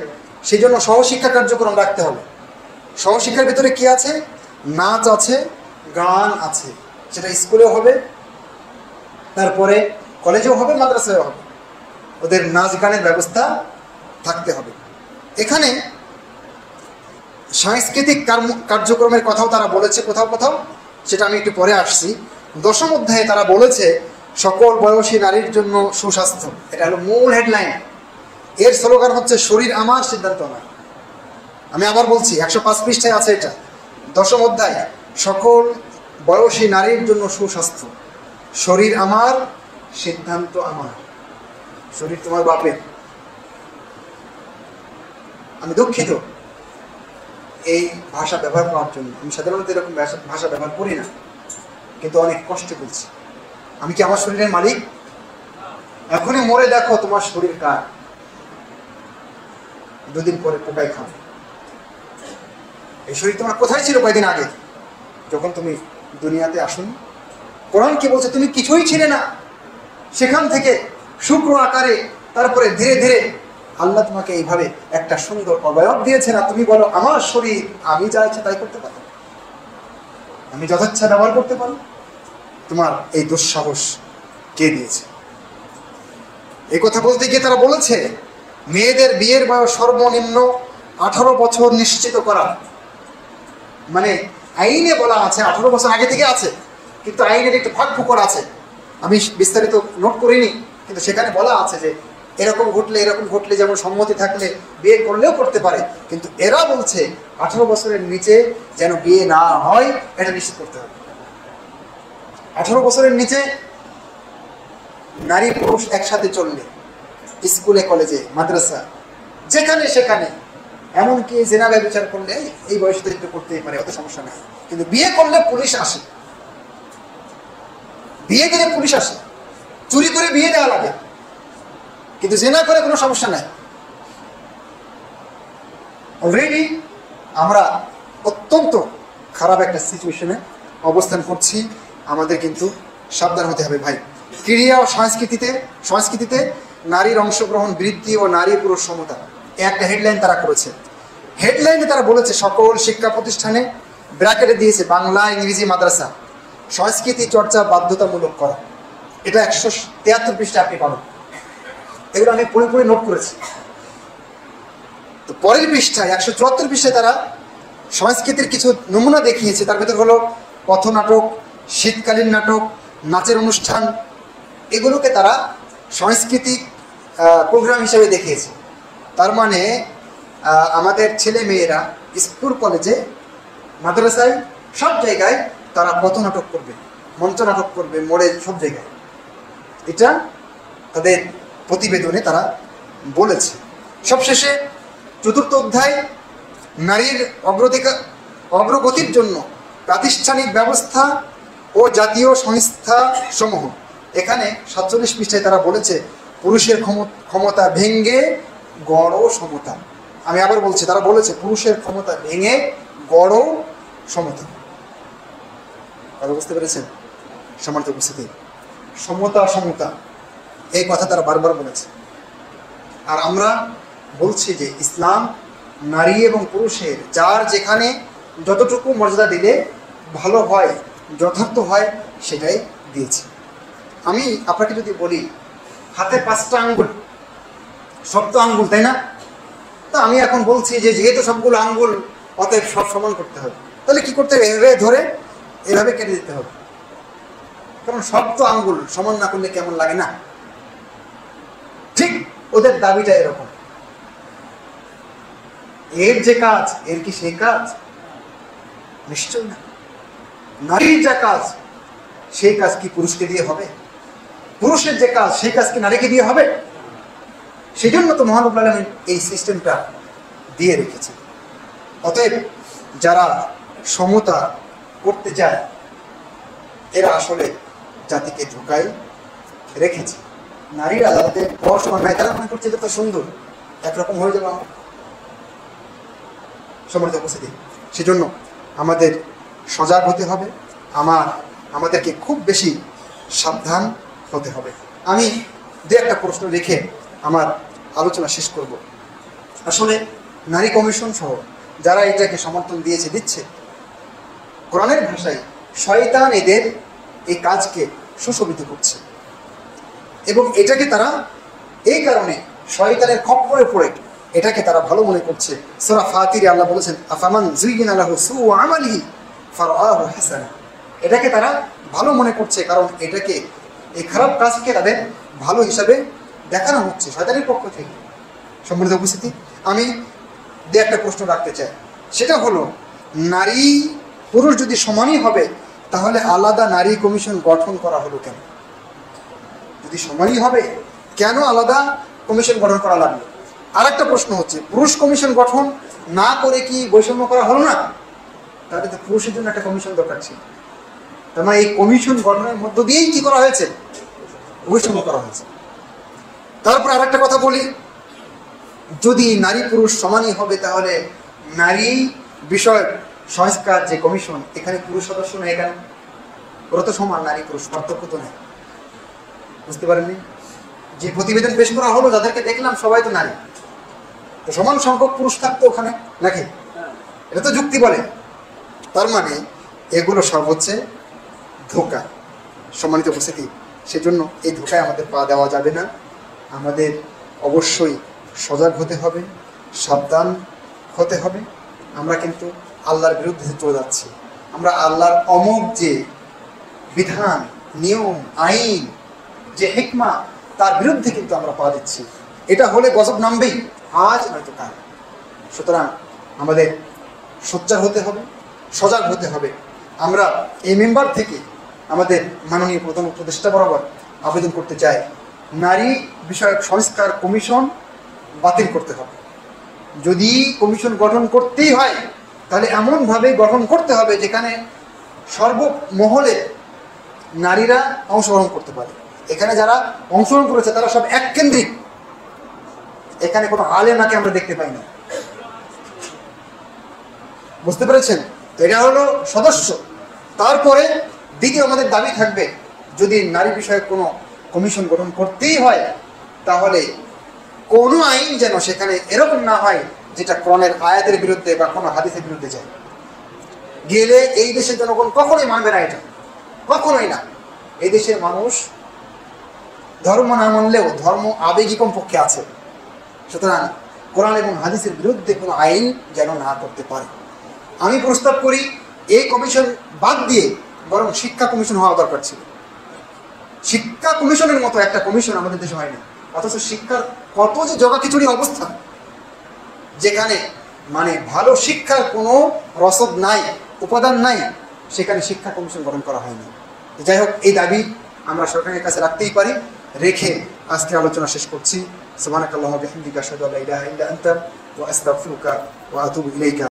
সেই জন্য সহশিক্ষা কার্যক্রম রাখতে হবে। সহশিক্ষার ভিতরে কি আছে? নাচ আছে, গান আছে, সেটা স্কুলেও হবে, তারপরে কলেজেও হবে, মাদ্রাসায়ও হবে। ওদের নাচ গানের ব্যবস্থা থাকতে হবে। এখানে সাংস্কৃতিক কার্যক্রমের কথাও তারা বলেছে কোথাও কোথাও, সেটা আমি একটু পরে আসছি। 10ম অধ্যায়ে তারা বলেছে সকল বয়সী নারীর জন্য সুস্বাস্থ্য। এটা হলো মূল হেডলাইন। এর স্লোগান হচ্ছে শরীর আমার, সিদ্ধান্ত আমার। আমি আবার বলছি, 105 পৃষ্ঠায় আছে এটা। দশম অধ্যায়, সকল বয়সী নারীর জন্য সুস্বাস্থ্য। শরীর আমার, সিদ্ধান্ত আমার। শরীর তোমার বাপের। আমি দুঃখিত এই ভাষা ব্যবহার করার জন্য, আমি সাধারণত এরকম ভাষা ব্যবহার করি না, কিন্তু অনেক কষ্ট করছি। আমি কি আমার শরীরের মালিক? এখনই মরে দেখো তোমার শরীর কার, দুদিন পরে পোকায় খাবে। এই শরীর তোমার কোথায় ছিল কয়েকদিন আগে যখন তুমি দুনিয়াতে আসুন? কোরআন কি বলছে? তুমি কিছুই ছিলে না, সেখান থেকে শুক্র আকারে তারপরে ধীরে ধীরে আল্লাহ তোমাকে এইভাবে একটা সুন্দর অবয়ব দিয়েছে না। তুমি বলো আমার শরীর, আমি যা ইচ্ছা তাই করতে পারো, আমি যথেচ্ছা ব্যবহার করতে পারো। তোমার এই দুঃসাহস কে দিয়েছে? এই কথা বলতে গিয়ে তারা বলেছে মেয়েদের বিয়ের বয়স সর্বনিম্ন 18 বছর নিশ্চিত করা। মানে আইনে বলা আছে 18 বছর আগে থেকে আছে, কিন্তু আইনের একটু ফাঁক ফুকর আছে, আমি বিস্তারিত নোট করিনি, কিন্তু সেখানে বলা আছে যে এরকম ঘটলে যেমন সম্মতি থাকলে বিয়ে করলেও করতে পারে, কিন্তু এরা বলছে 18 বছরের নিচে যেন বিয়ে না হয় এটা নিশ্চিত করতে হবে। 18 বছরের নিচে নারী পুরুষ একসাথে চললে, স্কুলে কলেজে মাদ্রাসা যেখানে সেখানে, এমনকি জেনা ব্যভিচার করলে এই বয়সে তো একটু করতেই পারে, অত সমস্যা নেই। কিন্তু বিয়ে করলে পুলিশ আসে, বিয়ে দিলে পুলিশ আসে, চুরি করে বিয়ে দেওয়া লাগে, কিন্তু জেনা করে কোনো সমস্যা নাই। অলরেডি আমরা অত্যন্ত খারাপ একটা সিচুয়েশনে অবস্থান করছি, আমাদের কিন্তু সাবধান হতে হবে ভাই। ক্রীড়া ও সংস্কৃতিতে নারীর অংশগ্রহণ বৃদ্ধি ও নারী পুরুষ সমতা, একটা হেডলাইন তারা করেছে। হেডলাইনে তারা বলেছে সকল শিক্ষা প্রতিষ্ঠানে, ব্র্যাকেটে দিয়েছে বাংলা, ইংরেজি, মাদ্রাসা, সংস্কৃতি চর্চা বাধ্যতামূলক করা। এটা 173 পৃষ্ঠা আপনি পাবেন, এগুলো আমি পুরোপুরি নোট করেছি। তো পরের পৃষ্ঠায় 174 পৃষ্ঠায় তারা সংস্কৃতির কিছু নমুনা দেখিয়েছে। তার ভিতর হলো পথনাটক, শীতকালীন নাটক, নাচের অনুষ্ঠান, এগুলোকে তারা সাংস্কৃতিক প্রোগ্রাম হিসেবে দেখিয়েছে। তার মানে আমাদের ছেলে মেয়েরা স্কুল কলেজে মাদ্রাসায় সব জায়গায় তারা পথনাটক করবে, মঞ্চ নাটক করবে, মোড়ে সব জায়গায়। এটা তাদের প্রতিবেদনে তারা বলেছে। সবশেষে 4র্থ অধ্যায়, নারীর অগ্রগতির জন্য প্রাতিষ্ঠানিক ব্যবস্থা ও জাতীয় সংস্থা সমূহ। এখানে 47 পৃষ্ঠায় তারা বলেছে পুরুষের ক্ষমতা ভেঙে গড় সমতা। আমি আবার বলছি, তারা বলেছে পুরুষের ক্ষমতা ভেঙে গড় সমতা। কথা বুঝতে পেরেছেন? সম্মানিত উপস্থিতি, সমতা এই কথা তারা বারবার বলেছে। আর আমরা বলছি যে ইসলাম নারী এবং পুরুষের যার যেখানে যতটুকু মর্যাদা দিলে ভালো হয়, যথার্থ হয়, সেটাই দিয়েছে। আমি আপনাকে যদি বলি হাতে 5টা আঙ্গুল, সব তো আঙ্গুল, তাই না? তা আমি এখন বলছি যে যেহেতু সবগুলো আঙ্গুল, অতএব সব সমান করতে হবে। তাহলে কি করতে হবে? এভাবে ধরে এভাবে কেটে দিতে হবে, কারণ সব তো আঙ্গুল, সমান না করলে কেমন লাগে না? ঠিক ওদের দাবিটা এরকম। এর যে কাজ, এর কি সেই কাজ? নিশ্চয় না। নারীর যা কাজ, সেই কাজ কি পুরুষকে দিয়ে হবে? পুরুষের যে কাজ, সেই কাজ কি নারীকে দিয়ে হবে? সেই জন্য তো মহান রব্বুল আলামিন এই সিস্টেমটা দিয়ে রেখেছে। অতএব যারা সমতা করতে চায়, এরা আসলে জাতিকে ধোঁকায় রেখেছে। নারীরা যাদের পড়াশোনা নাই, তারা মনে করছে এটা তো সুন্দর, একরকম হয়ে যাবে আমার। সম্মানিত উপস্থিতি, সেজন্য আমাদের সজাগ হতে হবে, আমাদেরকে খুব বেশি সাবধান হতে হবে। আমি দু একটা প্রশ্ন রেখে আমার আলোচনা শেষ করব। আসলে নারী কমিশন সহ যারা এটাকে সমর্থন দিচ্ছে, কোরআনের ভাষায় শয়তান এদের এই কাজকে সুশোভিত করছে, এবং এটাকে তারা এই কারণে শয়তানের খপ্পরে পড়ে এটাকে তারা ভালো মনে করছে। সূরা ফাতিরে আল্লাহ বলেছেন আফামান যুয়িনা লাহু সুউ আমালিহি ফারাআহু হাসানা। এটাকে তারা ভালো মনে করছে, কারণ এটাকে, এই খারাপ কাজকে তাদের ভালো হিসাবে দেখানো হচ্ছে শয়তানের পক্ষ থেকে। সম্মানিত উপস্থিতি, আমি দু একটা প্রশ্ন রাখতে চাই। সেটা হলো নারী পুরুষ যদি সমানই হবে তাহলে আলাদা নারী কমিশন গঠন করা হলো কেন? যদি সমানই হবে কেন আলাদা কমিশন গঠন করা লাগলো? আর একটা প্রশ্ন হচ্ছে, পুরুষ কমিশন গঠন না করে কি বৈষম্য করা হলো না? তাহলে তো পুরুষের জন্য একটা কমিশন দরকার ছিল। তার মানে এই কমিশন গঠনের মধ্য দিয়েই কি করা হয়েছে? বৈষম্য করা হয়েছে। তারপর আর একটা কথা বলি, যদি নারী পুরুষ সমানই হবে তাহলে নারী বিষয়ক সংস্কার যে কমিশন, এখানে পুরুষ সদস্য নেই কেন? ওরা তো সমান, নারী পুরুষ পার্থক্য তো নেই। বুঝতে পারেননি? যে প্রতিবেদন পেশ করা হলো, যাদেরকে দেখলাম সবাই তো নারী, তো সমান সংখ্যক পুরুষ থাকতো ওখানে নাকি? এটা তো যুক্তি বলে। তার মানে এগুলো সব হচ্ছে ধোঁকা। সম্মানিত উপস্থিতি, সেজন্য এই ধোঁকায় আমাদের পা দেওয়া যাবে না। আমাদের অবশ্যই সজাগ হতে হবে, সাবধান হতে হবে। আমরা কিন্তু আল্লাহর বিরুদ্ধে চলে যাচ্ছি। আমরা আল্লাহর অমোঘ যে বিধান, নিয়ম, আইন, যে হিকমা, তার বিরুদ্ধে কিন্তু আমরা পা দিচ্ছি। এটা হলে গজব নামবেই, আজ নয়তো কাল। সুতরাং আমাদের সোচ্চার হতে হবে, সজাগ হতে হবে। আমরা এই মেম্বার থেকে আমাদের মাননীয় প্রধান উপদেষ্টা বরাবর আবেদন করতে চাই, নারী বিষয়ক সংস্কার কমিশন বাতিল করতে হবে। যদি কমিশন গঠন করতেই হয় তাহলে এমনভাবে গঠন করতে হবে যেখানে সর্বমহলে নারীরা অংশগ্রহণ করতে পারে। এখানে যারা অংশগ্রহণ করেছে তারা সব এক কেন্দ্রিক, এখানে কোনো আলেমাকে আমরা দেখতে পাই না। বুঝতে পেরেছেন? তো এটা হলো সদস্য। তারপরে দ্বিতীয় আমাদের দাবি থাকবে, যদি নারী বিষয়ক কোনো কমিশন গঠন করতেই হয় তাহলে কোনো আইন যেন সেখানে এরকম না হয় যেটা কোরআনের আয়াতের বিরুদ্ধে বা কোনো হাদিসের বিরুদ্ধে যায়। গেলে এই দেশের জনগণ কখনোই মানবে না, এটা কখনোই না। এই দেশের মানুষ ধর্ম না মানলেও ধর্ম আবেগী কমপক্ষে আছে। সুতরাং কোরআন এবং হাদিসের বিরুদ্ধে কোনো আইন যেন না করতে পারে। আমি প্রস্তাব করি এই কমিশন বাদ দিয়ে বরং শিক্ষা কমিশন হওয়া দরকার ছিল। শিক্ষা কমিশনের মতো একটা কমিশন আমাদের দেশে হয়নি, অথচ শিক্ষার কত যে জগাখিচুড়ি অবস্থা, যেখানে মানে ভালো শিক্ষার কোনো রসদ নাই, উপাদান নাই, সেখানে শিক্ষা কমিশন গঠন করা হয়নি। যাই হোক, এই দাবি আমরা সরকারের কাছে রাখতেই পারি। রেখে আজকে আলোচনা শেষ করছি। সুবহানাকাল্লাহুম্মা ওয়া বিহামদিকা আশহাদু আল্লা ইলাহা ইল্লা আনতা ওয়া আস্তাগফিরুকা ওয়া আতুবু ইলাইকা।